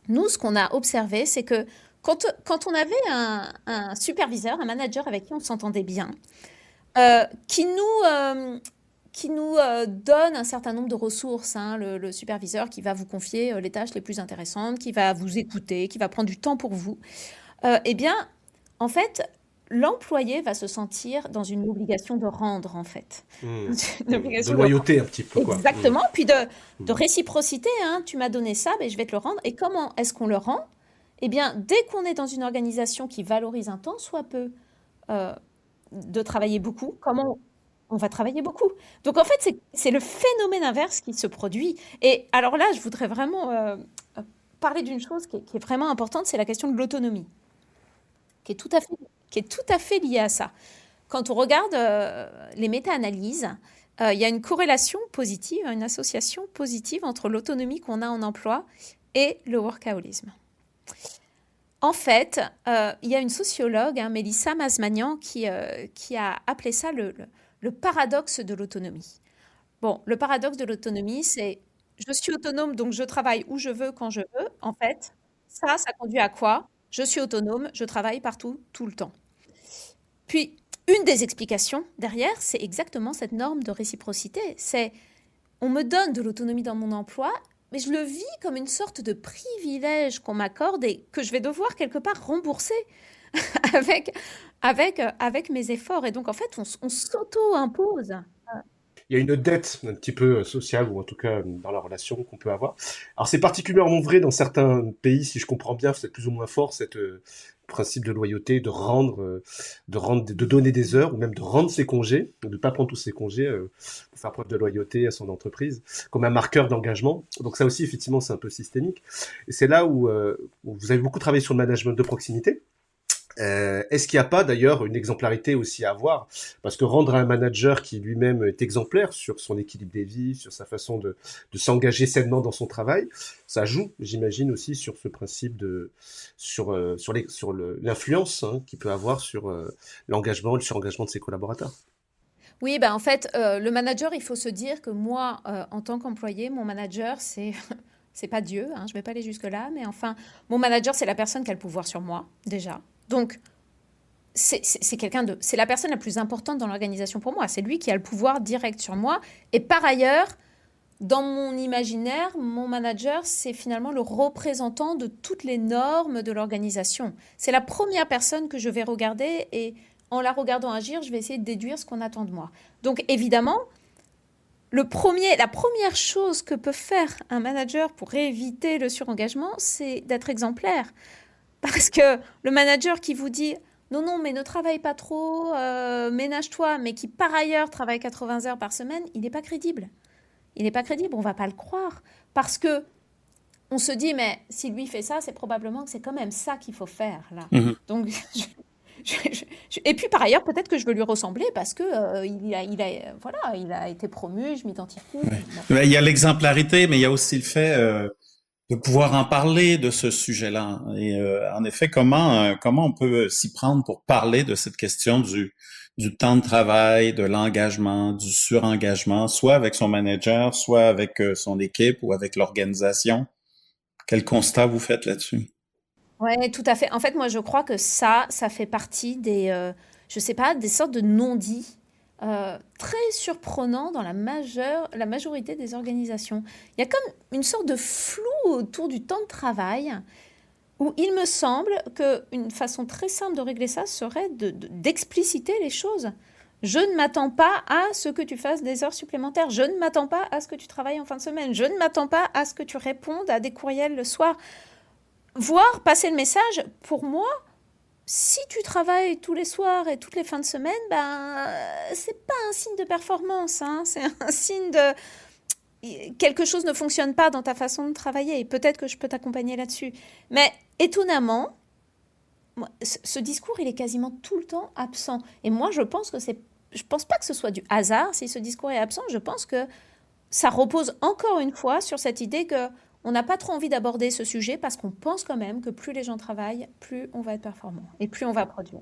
nous, ce qu'on a observé, c'est que quand on avait un superviseur, un manager avec qui on s'entendait bien, qui nous donne un certain nombre de ressources, hein, le superviseur qui va vous confier les tâches les plus intéressantes, qui va vous écouter, qui va prendre du temps pour vous, eh bien, en fait, l'employé va se sentir dans une obligation de rendre, en fait. Une De obligation de loyauté un petit peu, quoi. exactement, puis de réciprocité, hein, tu m'as donné ça, ben, je vais te le rendre. Et comment est-ce qu'on le rend? Eh bien, dès qu'on est dans une organisation qui valorise un temps soit peu de travailler beaucoup, comment on va travailler beaucoup. Donc en fait, c'est le phénomène inverse qui se produit. Et alors là, je voudrais vraiment parler d'une chose qui est vraiment importante, c'est la question de l'autonomie, qui est tout à fait liée à ça. Quand on regarde les méta-analyses, il y a une corrélation positive, une association positive entre l'autonomie qu'on a en emploi et le workaholisme. En fait, il y a une sociologue, hein, Mélissa Mazmanian, qui a appelé ça le paradoxe de l'autonomie. Bon, le paradoxe de l'autonomie, c'est je suis autonome, donc je travaille où je veux, quand je veux. En fait, ça conduit à quoi? Je suis autonome, je travaille partout, tout le temps. Puis, une des explications derrière, c'est exactement cette norme de réciprocité. C'est on me donne de l'autonomie dans mon emploi, mais je le vis comme une sorte de privilège qu'on m'accorde et que je vais devoir quelque part rembourser avec mes efforts. Et donc, en fait, on s'auto-impose. il y a une dette un petit peu sociale, ou en tout cas dans la relation qu'on peut avoir. Alors c'est particulièrement vrai dans certains pays, si je comprends bien, c'est plus ou moins fort cette principe de loyauté, de donner des heures, ou même de rendre ses congés, de ne pas prendre tous ses congés pour faire preuve de loyauté à son entreprise, comme un marqueur d'engagement. Donc ça aussi, effectivement, c'est un peu systémique. Et c'est là où vous avez beaucoup travaillé sur le management de proximité. Est-ce qu'il n'y a pas d'ailleurs une exemplarité aussi à avoir? Parce que rendre un manager qui lui-même est exemplaire sur son équilibre des vies, sur sa façon de s'engager sainement dans son travail, ça joue, j'imagine, aussi sur ce principe sur l'influence qu'il peut avoir sur l'engagement, le surengagement de ses collaborateurs. Oui, bah en fait, le manager, il faut se dire que moi, en tant qu'employé, mon manager, c'est pas Dieu, hein, je vais pas aller jusque-là, mais enfin, mon manager, c'est la personne qui a le pouvoir sur moi, déjà. Donc, c'est la personne la plus importante dans l'organisation pour moi. C'est lui qui a le pouvoir direct sur moi. Et par ailleurs, dans mon imaginaire, mon manager, c'est finalement le représentant de toutes les normes de l'organisation. C'est la première personne que je vais regarder et en la regardant agir, je vais essayer de déduire ce qu'on attend de moi. Donc évidemment, la première chose que peut faire un manager pour éviter le surengagement, c'est d'être exemplaire. Parce que le manager qui vous dit non, non, mais ne travaille pas trop, ménage-toi, mais qui par ailleurs travaille 80 heures par semaine, il n'est pas crédible. Il n'est pas crédible, on ne va pas le croire. Parce que on se dit, mais si lui fait ça, c'est probablement que c'est quand même ça qu'il faut faire, là. Mhm. Donc, et puis par ailleurs, peut-être que je veux lui ressembler parce que voilà, il a été promu, je m'identifie. Bon. Il y a l'exemplarité, mais il y a aussi le fait de pouvoir en parler de ce sujet-là. Et en effet, comment on peut s'y prendre pour parler de cette question du temps de travail, de l'engagement, du surengagement, soit avec son manager, soit avec son équipe ou avec l'organisation. Quel constat vous faites là-dessus? Ouais, tout à fait. En fait, moi, je crois que ça fait partie je sais pas, des sortes de non-dits très surprenants dans la majorité des organisations. Il y a comme une sorte de flou autour du temps de travail où il me semble qu'une façon très simple de régler ça serait d'expliciter les choses. Je ne m'attends pas à ce que tu fasses des heures supplémentaires. Je ne m'attends pas à ce que tu travailles en fin de semaine. Je ne m'attends pas à ce que tu répondes à des courriels le soir. Voir passer le message, pour moi, si tu travailles tous les soirs et toutes les fins de semaine, ben, c'est pas un signe de performance, hein. C'est un signe de quelque chose ne fonctionne pas dans ta façon de travailler. Et peut-être que je peux t'accompagner là-dessus. Mais étonnamment, ce discours, il est quasiment tout le temps absent. Et moi, je pense pas que ce soit du hasard si ce discours est absent. Je pense que ça repose encore une fois sur cette idée que on n'a pas trop envie d'aborder ce sujet parce qu'on pense quand même que plus les gens travaillent, plus on va être performant et plus on va produire.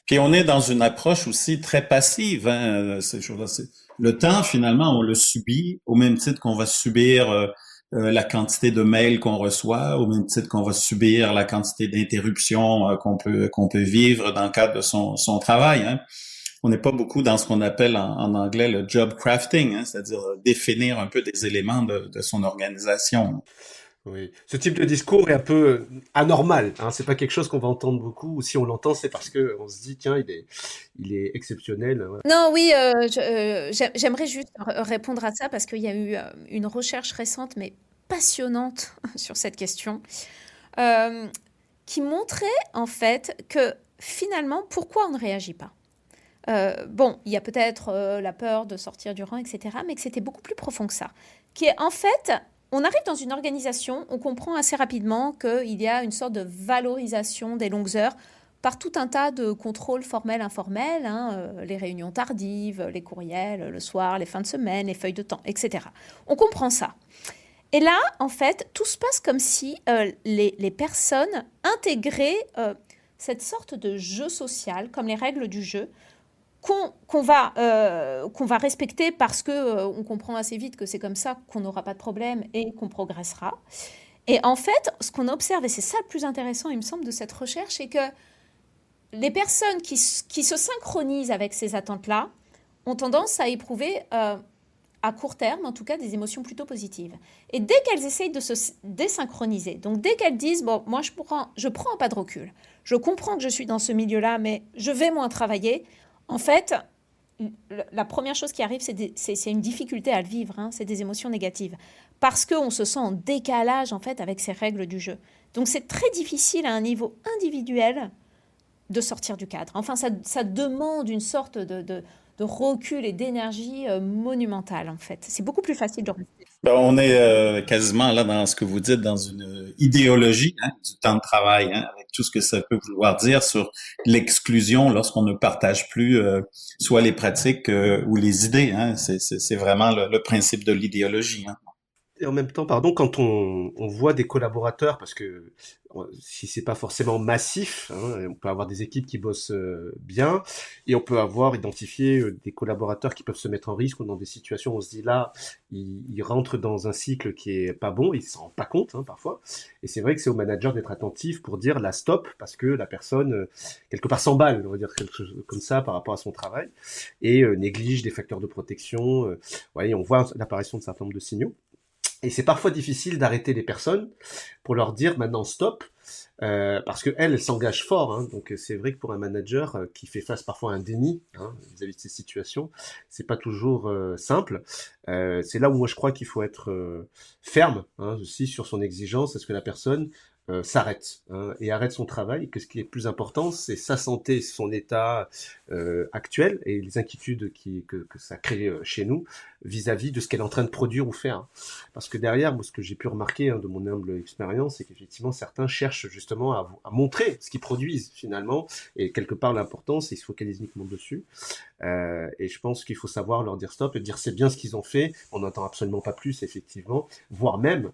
Puis on est dans une approche aussi très passive. Le temps, finalement, on le subit au même titre qu'on va subir la quantité de mails qu'on reçoit, au même titre qu'on va subir la quantité d'interruptions qu'on peut vivre dans le cadre de son travail. Hein. On n'est pas beaucoup dans ce qu'on appelle en anglais le job crafting, hein, c'est-à-dire définir un peu des éléments de son organisation. Oui, ce type de discours est un peu anormal, hein. C'est pas quelque chose qu'on va entendre beaucoup, ou si on l'entend, c'est parce que on se dit, tiens, il est exceptionnel. Ouais. Non, oui, j'aimerais juste répondre à ça parce qu'il y a eu une recherche récente, mais passionnante sur cette question, qui montrait en fait que finalement, pourquoi on ne réagit pas? Bon, il y a peut-être la peur de sortir du rang, etc., mais que c'était beaucoup plus profond que ça. Qui est en fait, on arrive dans une organisation, on comprend assez rapidement qu'il y a une sorte de valorisation des longues heures par tout un tas de contrôles formels, informels, hein, les réunions tardives, les courriels le soir, les fins de semaine, les feuilles de temps, etc. On comprend ça. Et là, en fait, tout se passe comme si les personnes intégraient cette sorte de jeu social, comme les règles du jeu, qu'on va respecter parce qu'on comprend assez vite que c'est comme ça qu'on n'aura pas de problème et qu'on progressera. Et en fait, ce qu'on observe, et c'est ça le plus intéressant, il me semble, de cette recherche, c'est que les personnes qui se synchronisent avec ces attentes-là ont tendance à éprouver, à court terme, en tout cas, des émotions plutôt positives. Et dès qu'elles essayent de se désynchroniser, donc dès qu'elles disent « bon, moi, je prends pas de recul, je comprends que je suis dans ce milieu-là, mais je vais moins travailler », en fait, la première chose qui arrive, c'est une difficulté à le vivre, hein, c'est des émotions négatives. Parce qu'on se sent en décalage, en fait, avec ces règles du jeu. Donc, c'est très difficile à un niveau individuel de sortir du cadre. Enfin, ça demande une sorte de recul et d'énergie monumentale, en fait. C'est beaucoup plus facile de rester. Ben, on est quasiment là dans ce que vous dites, dans une idéologie du temps de travail, avec tout ce que ça peut vouloir dire sur l'exclusion lorsqu'on ne partage plus soit les pratiques ou les idées. C'est vraiment le principe de l'idéologie. Et en même temps, pardon, quand on voit des collaborateurs, parce que si c'est pas forcément massif, hein, on peut avoir des équipes qui bossent bien, et on peut avoir identifié des collaborateurs qui peuvent se mettre en risque ou dans des situations où on se dit là, ils rentrent dans un cycle qui est pas bon, ils s'en rendent pas compte hein, parfois. Et c'est vrai que c'est au manager d'être attentif pour dire la stop, parce que la personne quelque part s'emballe, on va dire quelque chose comme ça par rapport à son travail, et néglige des facteurs de protection. Ouais, on voit l'apparition de certains nombre de signaux. Et c'est parfois difficile d'arrêter les personnes pour leur dire maintenant stop, parce qu'elles s'engagent fort. Hein, donc c'est vrai que pour un manager qui fait face parfois à un déni hein, vis-à-vis de ces situations, c'est pas toujours simple. C'est là où moi je crois qu'il faut être ferme hein, aussi sur son exigence. Est-ce que la personne s'arrête hein, et arrête son travail? Que ce qui est plus important, c'est sa santé, son état actuel et les inquiétudes que ça crée chez nous vis-à-vis de ce qu'elle est en train de produire ou faire. Parce que derrière, moi, ce que j'ai pu remarquer hein, de mon humble expérience, c'est qu'effectivement, certains cherchent justement à montrer ce qu'ils produisent finalement, et quelque part l'important, c'est qu'ils se focalisent uniquement dessus. Et je pense qu'il faut savoir leur dire stop et dire c'est bien ce qu'ils ont fait, on n'entend absolument pas plus effectivement, voire même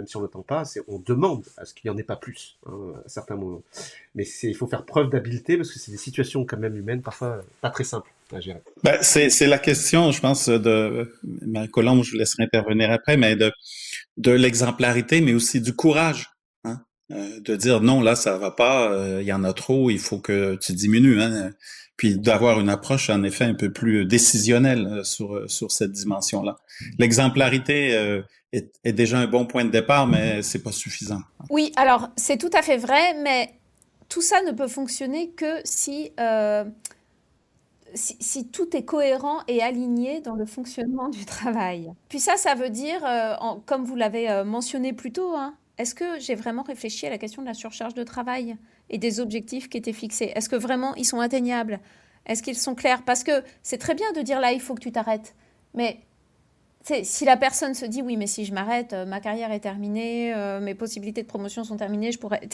si on n'entend pas, on demande à ce qu'il n'y en ait pas plus hein, à certains moments. Mais il faut faire preuve d'habileté parce que c'est des situations quand même humaines parfois pas très simples à gérer. Ben, c'est la question, je pense, de Marie-Colombe, je vous laisserai intervenir après, mais de l'exemplarité, mais aussi du courage. Hein? De dire non, là, ça va pas, il y en a trop, il faut que tu diminues. Hein? Puis d'avoir une approche, en effet, un peu plus décisionnelle sur cette dimension-là. L'exemplarité est déjà un bon point de départ, mais c'est pas suffisant. Oui, alors c'est tout à fait vrai, mais tout ça ne peut fonctionner que si tout est cohérent et aligné dans le fonctionnement du travail. Puis ça veut dire, comme vous l'avez mentionné plus tôt, hein, est-ce que j'ai vraiment réfléchi à la question de la surcharge de travail et des objectifs qui étaient fixés? Est-ce que vraiment ils sont atteignables? Est-ce qu'ils sont clairs? Parce que c'est très bien de dire là, il faut que tu t'arrêtes. Mais si la personne se dit oui, mais si je m'arrête, ma carrière est terminée, mes possibilités de promotion sont terminées, je pourrais.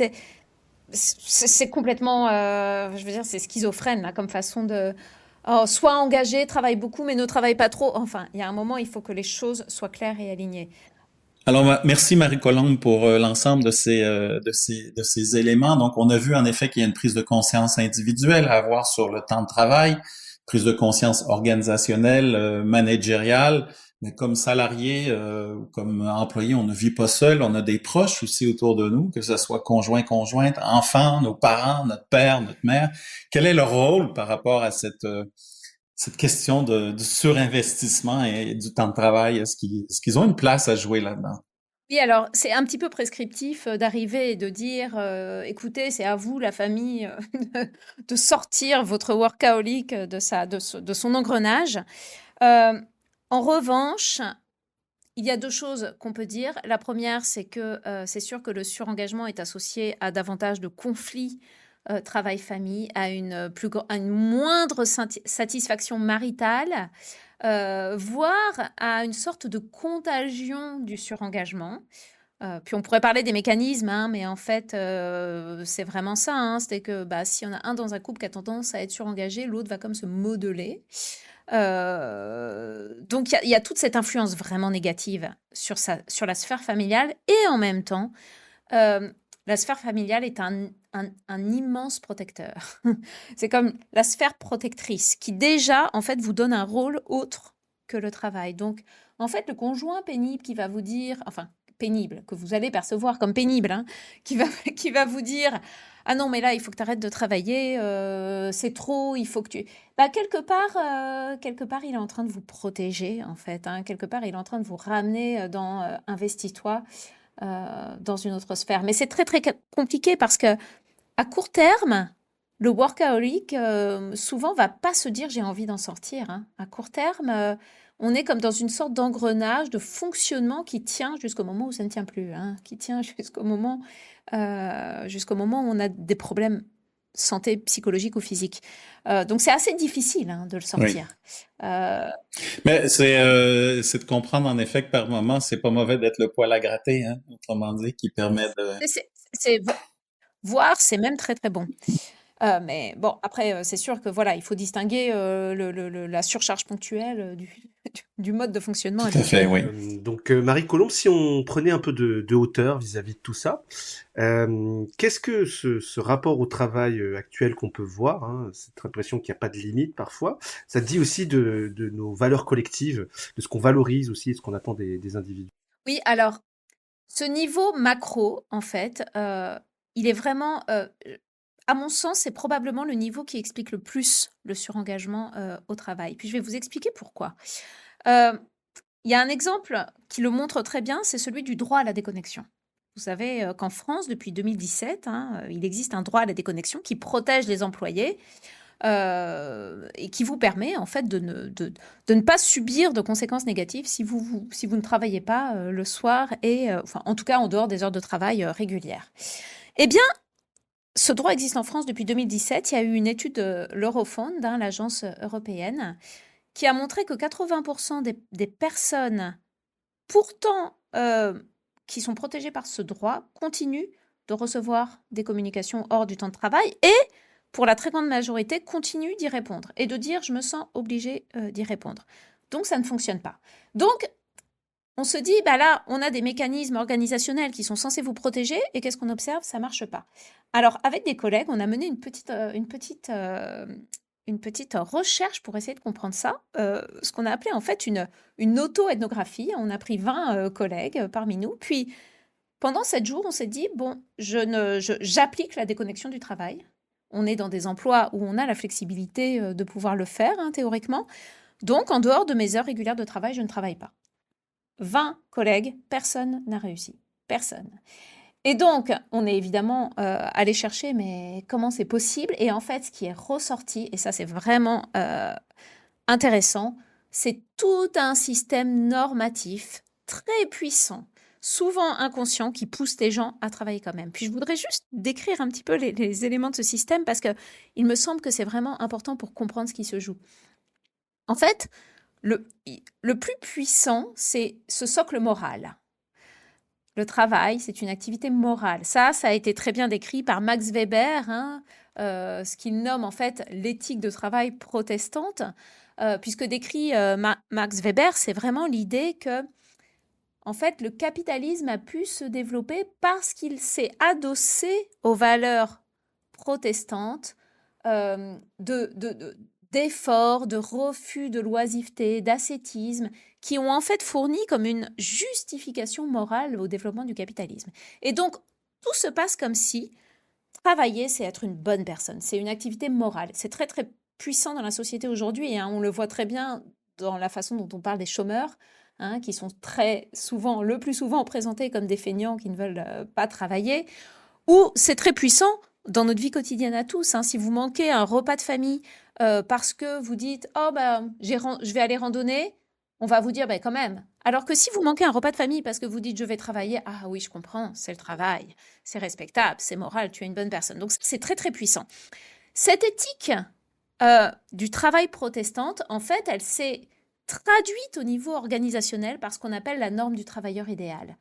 C'est complètement, je veux dire, c'est schizophrène là, comme façon de. Oh, sois engagé, travaille beaucoup, mais ne travaille pas trop. Enfin, il y a un moment, il faut que les choses soient claires et alignées. Alors, merci Marie-Colombe pour l'ensemble de ces éléments. Donc, on a vu en effet qu'il y a une prise de conscience individuelle à avoir sur le temps de travail, prise de conscience organisationnelle, managériale, mais comme salarié, comme employé, on ne vit pas seul, on a des proches aussi autour de nous, que ce soit conjoint, conjointe, enfants, nos parents, notre père, notre mère. Quel est leur rôle par rapport à cette question du surinvestissement et du temps de travail? Est-ce qu'ils ont une place à jouer là-dedans? Oui, alors c'est un petit peu prescriptif d'arriver et de dire, écoutez, c'est à vous, la famille, de sortir votre workaholic de son engrenage. En revanche, il y a deux choses qu'on peut dire. La première, c'est que c'est sûr que le surengagement est associé à davantage de conflits travail-famille, à une moindre satisfaction maritale, voire à une sorte de contagion du surengagement. Puis on pourrait parler des mécanismes, hein, mais en fait, c'est vraiment ça. Hein, c'est que s'il y en a un dans un couple qui a tendance à être surengagé, l'autre va comme se modeler. Donc il y a toute cette influence vraiment négative sur la sphère familiale et en même temps, la sphère familiale est un immense protecteur. C'est comme la sphère protectrice qui déjà en fait vous donne un rôle autre que le travail. Donc en fait le conjoint pénible qui va vous dire, enfin pénible, que vous allez percevoir comme pénible, hein, qui va vous dire ah non mais là il faut que tu arrêtes de travailler, c'est trop, il faut que tu... quelque part il est en train de vous protéger en fait, hein, quelque part il est en train de vous ramener dans investis-toi dans une autre sphère. Mais c'est très très compliqué parce que à court terme, le workaholic, souvent, va pas se dire: «J'ai envie d'en sortir», hein. À court terme, on est comme dans une sorte d'engrenage de fonctionnement qui tient jusqu'au moment où ça ne tient plus, hein, qui tient jusqu'au moment où on a des problèmes santé psychologique ou physique. Donc c'est assez difficile, hein, de le Oui. sortir. Heu, Mais c'est de comprendre en effet que par moment, c'est pas mauvais d'être le poil à gratter, hein, autrement dit, qui permet de... c'est voir, c'est même très, très bon. Mais bon, après, c'est sûr que voilà, il faut distinguer, la surcharge ponctuelle, du mode de fonctionnement Tout à fait, habituel. oui. Donc, Marie-Colombe, si on prenait un peu de hauteur vis-à-vis de tout ça, qu'est-ce que ce rapport au travail actuel qu'on peut voir, hein, cette impression qu'il n'y a pas de limite parfois, ça dit aussi de nos valeurs collectives, de ce qu'on valorise aussi, de ce qu'on attend des individus. Oui, alors, ce niveau macro, en fait, il est vraiment, à mon sens, c'est probablement le niveau qui explique le plus le surengagement, au travail. Puis je vais vous expliquer pourquoi. Heu, il y a un exemple qui le montre très bien, c'est celui du droit à la déconnexion. Vous savez, qu'en France, depuis 2017, hein, il existe un droit à la déconnexion qui protège les employés, et qui vous permet, en fait, de ne pas subir de conséquences négatives si vous ne travaillez pas, le soir et enfin, en tout cas, en dehors des heures de travail, régulières. Eh bien, ce droit existe en France depuis 2017. Il y a eu une étude de l'Eurofound, hein, l'agence européenne, qui a montré que 80% des personnes pourtant qui sont protégées par ce droit continuent de recevoir des communications hors du temps de travail et, pour la très grande majorité, continuent d'y répondre et de dire: «Je me sens obligé d'y répondre». Donc ça ne fonctionne pas. Donc on se dit: «Bah là, on a des mécanismes organisationnels qui sont censés vous protéger et qu'est-ce qu'on observe? Ça marche pas». Alors avec des collègues, on a mené une petite recherche pour essayer de comprendre ça, ce qu'on a appelé en fait une auto-ethnographie. On a pris 20 collègues parmi nous, puis pendant 7 jours, on s'est dit: «Bon, j'applique la déconnexion du travail». On est dans des emplois où on a la flexibilité, de pouvoir le faire, hein, théoriquement. Donc en dehors de mes heures régulières de travail, je ne travaille pas. 20 collègues, personne n'a réussi. Personne. Et donc, on est évidemment allé chercher, mais comment c'est possible? Et en fait, ce qui est ressorti, et ça c'est vraiment intéressant, c'est tout un système normatif très puissant, souvent inconscient, qui pousse les gens à travailler quand même. Puis je voudrais juste décrire un petit peu les éléments de ce système parce que il me semble que c'est vraiment important pour comprendre ce qui se joue. En fait, le plus puissant, c'est ce socle moral. Le travail, c'est une activité morale. Ça a été très bien décrit par Max Weber, hein, ce qu'il nomme en fait l'éthique de travail protestante, puisque décrit Max Weber, c'est vraiment l'idée que, en fait, le capitalisme a pu se développer parce qu'il s'est adossé aux valeurs protestantes d'effort, de refus de l'oisiveté, d'ascétisme, qui ont en fait fourni comme une justification morale au développement du capitalisme. Et donc, tout se passe comme si travailler, c'est être une bonne personne, c'est une activité morale. C'est très très puissant dans la société aujourd'hui, hein. On le voit très bien dans la façon dont on parle des chômeurs, hein, qui sont très souvent, le plus souvent présentés comme des feignants qui ne veulent pas travailler, ou c'est très puissant dans notre vie quotidienne à tous, hein. Si vous manquez un repas de famille parce que vous dites: «Oh bah, je vais aller randonner», on va vous dire: «Bah, quand même». Alors que si vous manquez un repas de famille parce que vous dites: «Je vais travailler», ah oui, je comprends, c'est le travail, c'est respectable, c'est moral, tu es une bonne personne. Donc c'est très très puissant. Cette éthique du travail protestante, en fait, elle s'est traduite au niveau organisationnel par ce qu'on appelle la norme du travailleur idéal.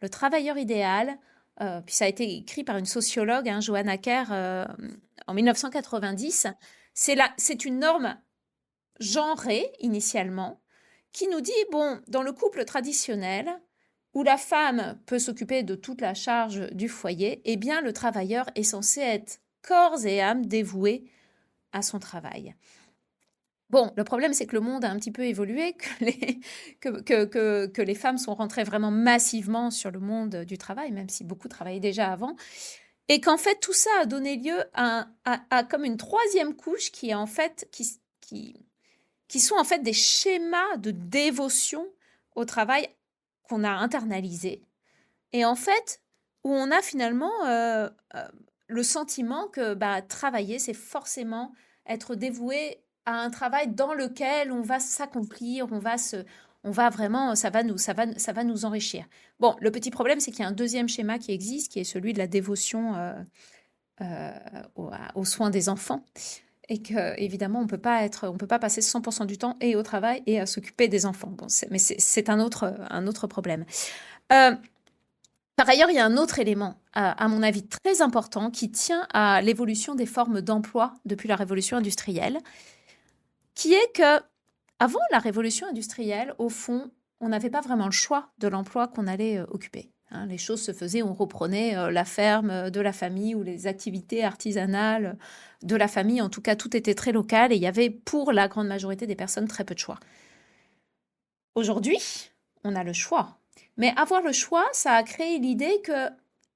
Le travailleur idéal, puis ça a été écrit par une sociologue, hein, Johanna Kerr, en 1990, c'est une norme genrée initialement qui nous dit, bon, dans le couple traditionnel, où la femme peut s'occuper de toute la charge du foyer, eh bien le travailleur est censé être corps et âme dévoué à son travail. Bon, le problème, c'est que le monde a un petit peu évolué, que les femmes sont rentrées vraiment massivement sur le monde du travail, même si beaucoup travaillaient déjà avant, et qu'en fait, tout ça a donné lieu à comme une troisième couche qui est en fait, qui sont en fait des schémas de dévotion au travail qu'on a internalisés, et en fait, où on a finalement le sentiment que travailler, c'est forcément être dévoué à un travail dans lequel on va s'accomplir, on va vraiment, ça va nous enrichir. Bon, le petit problème, c'est qu'il y a un deuxième schéma qui existe, qui est celui de la dévotion aux soins des enfants. Et que, évidemment, on peut pas passer 100% du temps et au travail et à s'occuper des enfants. Bon, mais c'est un autre problème. Par ailleurs, il y a un autre élément, à mon avis, très important, qui tient à l'évolution des formes d'emploi depuis la révolution industrielle, qui est que, avant la révolution industrielle, au fond, on n'avait pas vraiment le choix de l'emploi qu'on allait occuper. Hein. Les choses se faisaient, on reprenait la ferme de la famille ou les activités artisanales de la famille. En tout cas, tout était très local et il y avait, pour la grande majorité des personnes, très peu de choix. Aujourd'hui, on a le choix. Mais avoir le choix, ça a créé l'idée que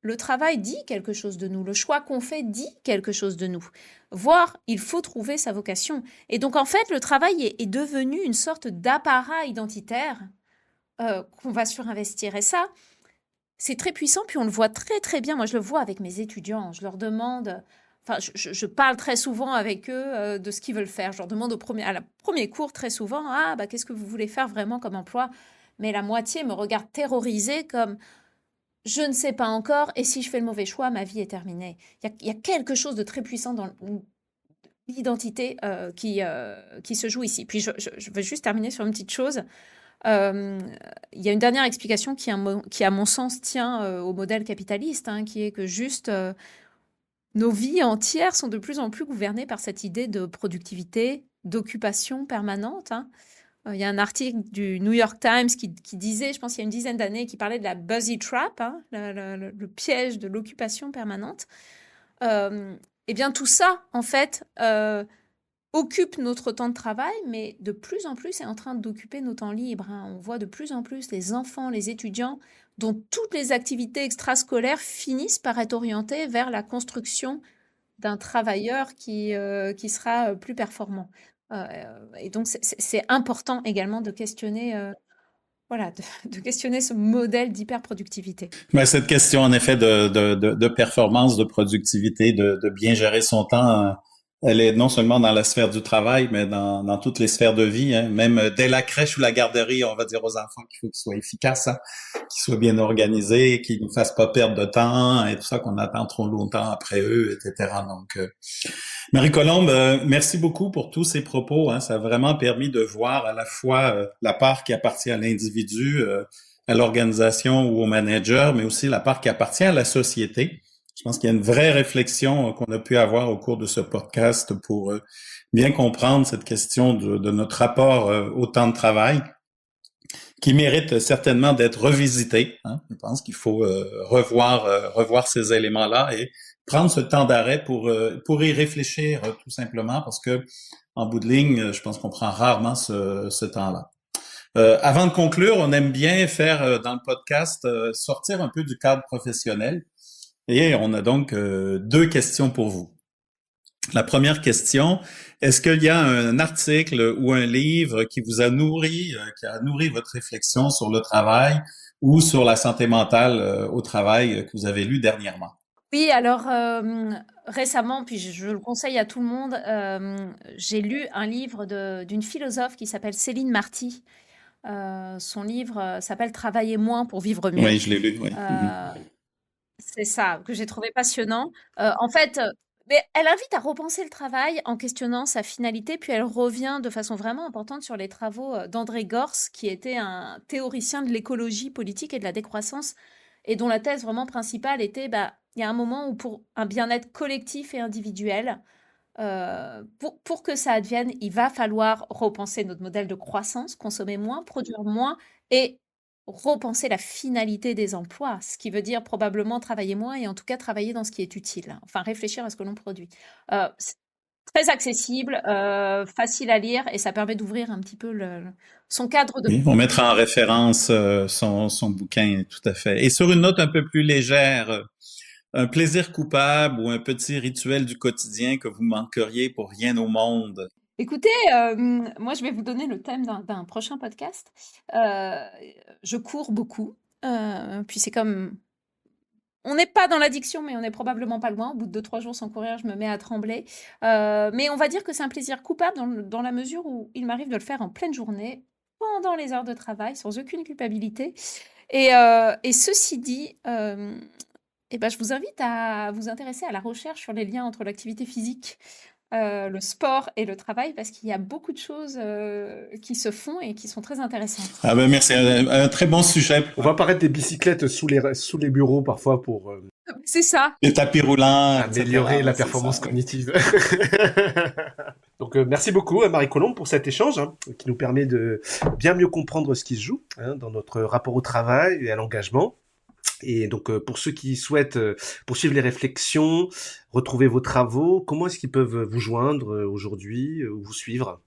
le travail dit quelque chose de nous. Le choix qu'on fait dit quelque chose de nous. Voire, il faut trouver sa vocation. Et donc, en fait, le travail est devenu une sorte d'apparat identitaire qu'on va surinvestir. Et ça, c'est très puissant. Puis on le voit très, très bien. Moi, je le vois avec mes étudiants. Je leur demande... Enfin, je parle très souvent avec eux de ce qu'ils veulent faire. Je leur demande à la premier cours très souvent, qu'est-ce que vous voulez faire vraiment comme emploi? Mais la moitié me regarde terrorisée comme je ne sais pas encore, et si je fais le mauvais choix, ma vie est terminée. Il y a quelque chose de très puissant dans l'identité qui se joue ici. Puis je veux juste terminer sur une petite chose. Il y a une dernière explication qui, à mon sens, tient au modèle capitaliste, hein, qui est que juste nos vies entières sont de plus en plus gouvernées par cette idée de productivité, d'occupation permanente. Hein. Il y a un article du New York Times qui disait, je pense il y a une dizaine d'années, qui parlait de la busy trap, hein, le piège de l'occupation permanente. Eh bien, tout ça, en fait, occupe notre temps de travail, mais de plus en plus, c'est en train d'occuper nos temps libres. Hein. On voit de plus en plus les enfants, les étudiants, dont toutes les activités extrascolaires finissent par être orientées vers la construction d'un travailleur qui sera plus performant. Et donc, c'est important également de questionner, de questionner ce modèle d'hyperproductivité. Mais cette question, en effet, de performance, de productivité, de bien gérer son temps, elle est non seulement dans la sphère du travail, mais dans toutes les sphères de vie. Hein. Même dès la crèche ou la garderie, on va dire aux enfants qu'il faut qu'ils soient efficaces, hein, qu'ils soient bien organisés, qu'ils ne nous fassent pas perdre de temps et tout ça qu'on attend trop longtemps après eux, etc. Donc, Marie-Colombe, merci beaucoup pour tous ces propos. Hein. Ça a vraiment permis de voir à la fois la part qui appartient à l'individu, à l'organisation ou au manager, mais aussi la part qui appartient à la société. Je pense qu'il y a une vraie réflexion qu'on a pu avoir au cours de ce podcast pour bien comprendre cette question de notre rapport au temps de travail, qui mérite certainement d'être revisité. Hein. Je pense qu'il faut revoir ces éléments-là et prendre ce temps d'arrêt pour y réfléchir tout simplement, parce que en bout de ligne, je pense qu'on prend rarement ce temps-là. Avant de conclure, on aime bien faire dans le podcast sortir un peu du cadre professionnel. Et on a donc 2 questions pour vous. La première question, est-ce qu'il y a un article ou un livre qui vous a nourri, qui a nourri votre réflexion sur le travail ou sur la santé mentale au travail que vous avez lu dernièrement? Oui, alors récemment, puis je le conseille à tout le monde, j'ai lu un livre d'une philosophe qui s'appelle Céline Marty. Son livre s'appelle « Travailler moins pour vivre mieux ». Oui, je l'ai lu, oui. C'est ça, que j'ai trouvé passionnant. En fait, mais elle invite à repenser le travail en questionnant sa finalité, puis elle revient de façon vraiment importante sur les travaux d'André Gorz, qui était un théoricien de l'écologie politique et de la décroissance, et dont la thèse vraiment principale était, il y a un moment où pour un bien-être collectif et individuel, pour que ça advienne, il va falloir repenser notre modèle de croissance, consommer moins, produire moins, et repenser la finalité des emplois, ce qui veut dire probablement travailler moins et en tout cas travailler dans ce qui est utile. Enfin, réfléchir à ce que l'on produit. C'est très accessible, facile à lire et ça permet d'ouvrir un petit peu son cadre de... Oui, on mettra en référence son bouquin, tout à fait. Et sur une note un peu plus légère, un plaisir coupable ou un petit rituel du quotidien que vous manqueriez pour rien au monde? Écoutez, moi je vais vous donner le thème d'un prochain podcast. Je cours beaucoup, puis c'est comme On n'est pas dans l'addiction, mais on n'est probablement pas loin. Au bout de 2-3 jours sans courir, je me mets à trembler. Mais on va dire que c'est un plaisir coupable dans la mesure où il m'arrive de le faire en pleine journée, pendant les heures de travail, sans aucune culpabilité. Et ceci dit, je vous invite à vous intéresser à la recherche sur les liens entre l'activité physique, le sport et le travail, parce qu'il y a beaucoup de choses qui se font et qui sont très intéressantes. Ah ben merci, un très bon sujet. On va apparaître des bicyclettes sous les bureaux parfois pour C'est ça. Les tapis roulants, améliorer etc. la C'est performance ça. cognitive. Donc merci beaucoup à Marie Colombe pour cet échange qui nous permet de bien mieux comprendre ce qui se joue dans notre rapport au travail et à l'engagement. Et donc pour ceux qui souhaitent poursuivre les réflexions, retrouver vos travaux, comment est-ce qu'ils peuvent vous joindre aujourd'hui ou vous suivre?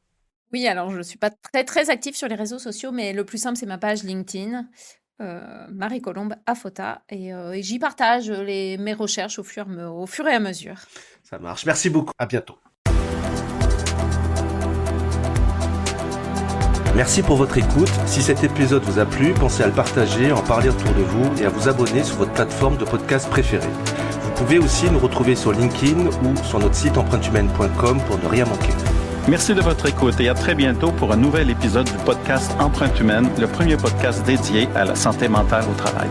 Oui, alors je ne suis pas très très active sur les réseaux sociaux, mais le plus simple, c'est ma page LinkedIn, Marie Colombe Afota, et j'y partage mes recherches au fur et à mesure. Ça marche. Merci beaucoup. À bientôt. Merci pour votre écoute. Si cet épisode vous a plu, pensez à le partager, en parler autour de vous et à vous abonner sur votre plateforme de podcast préférée. Vous pouvez aussi nous retrouver sur LinkedIn ou sur notre site empreintehumaine.com pour ne rien manquer. Merci de votre écoute et à très bientôt pour un nouvel épisode du podcast Empreinte humaine, le premier podcast dédié à la santé mentale au travail.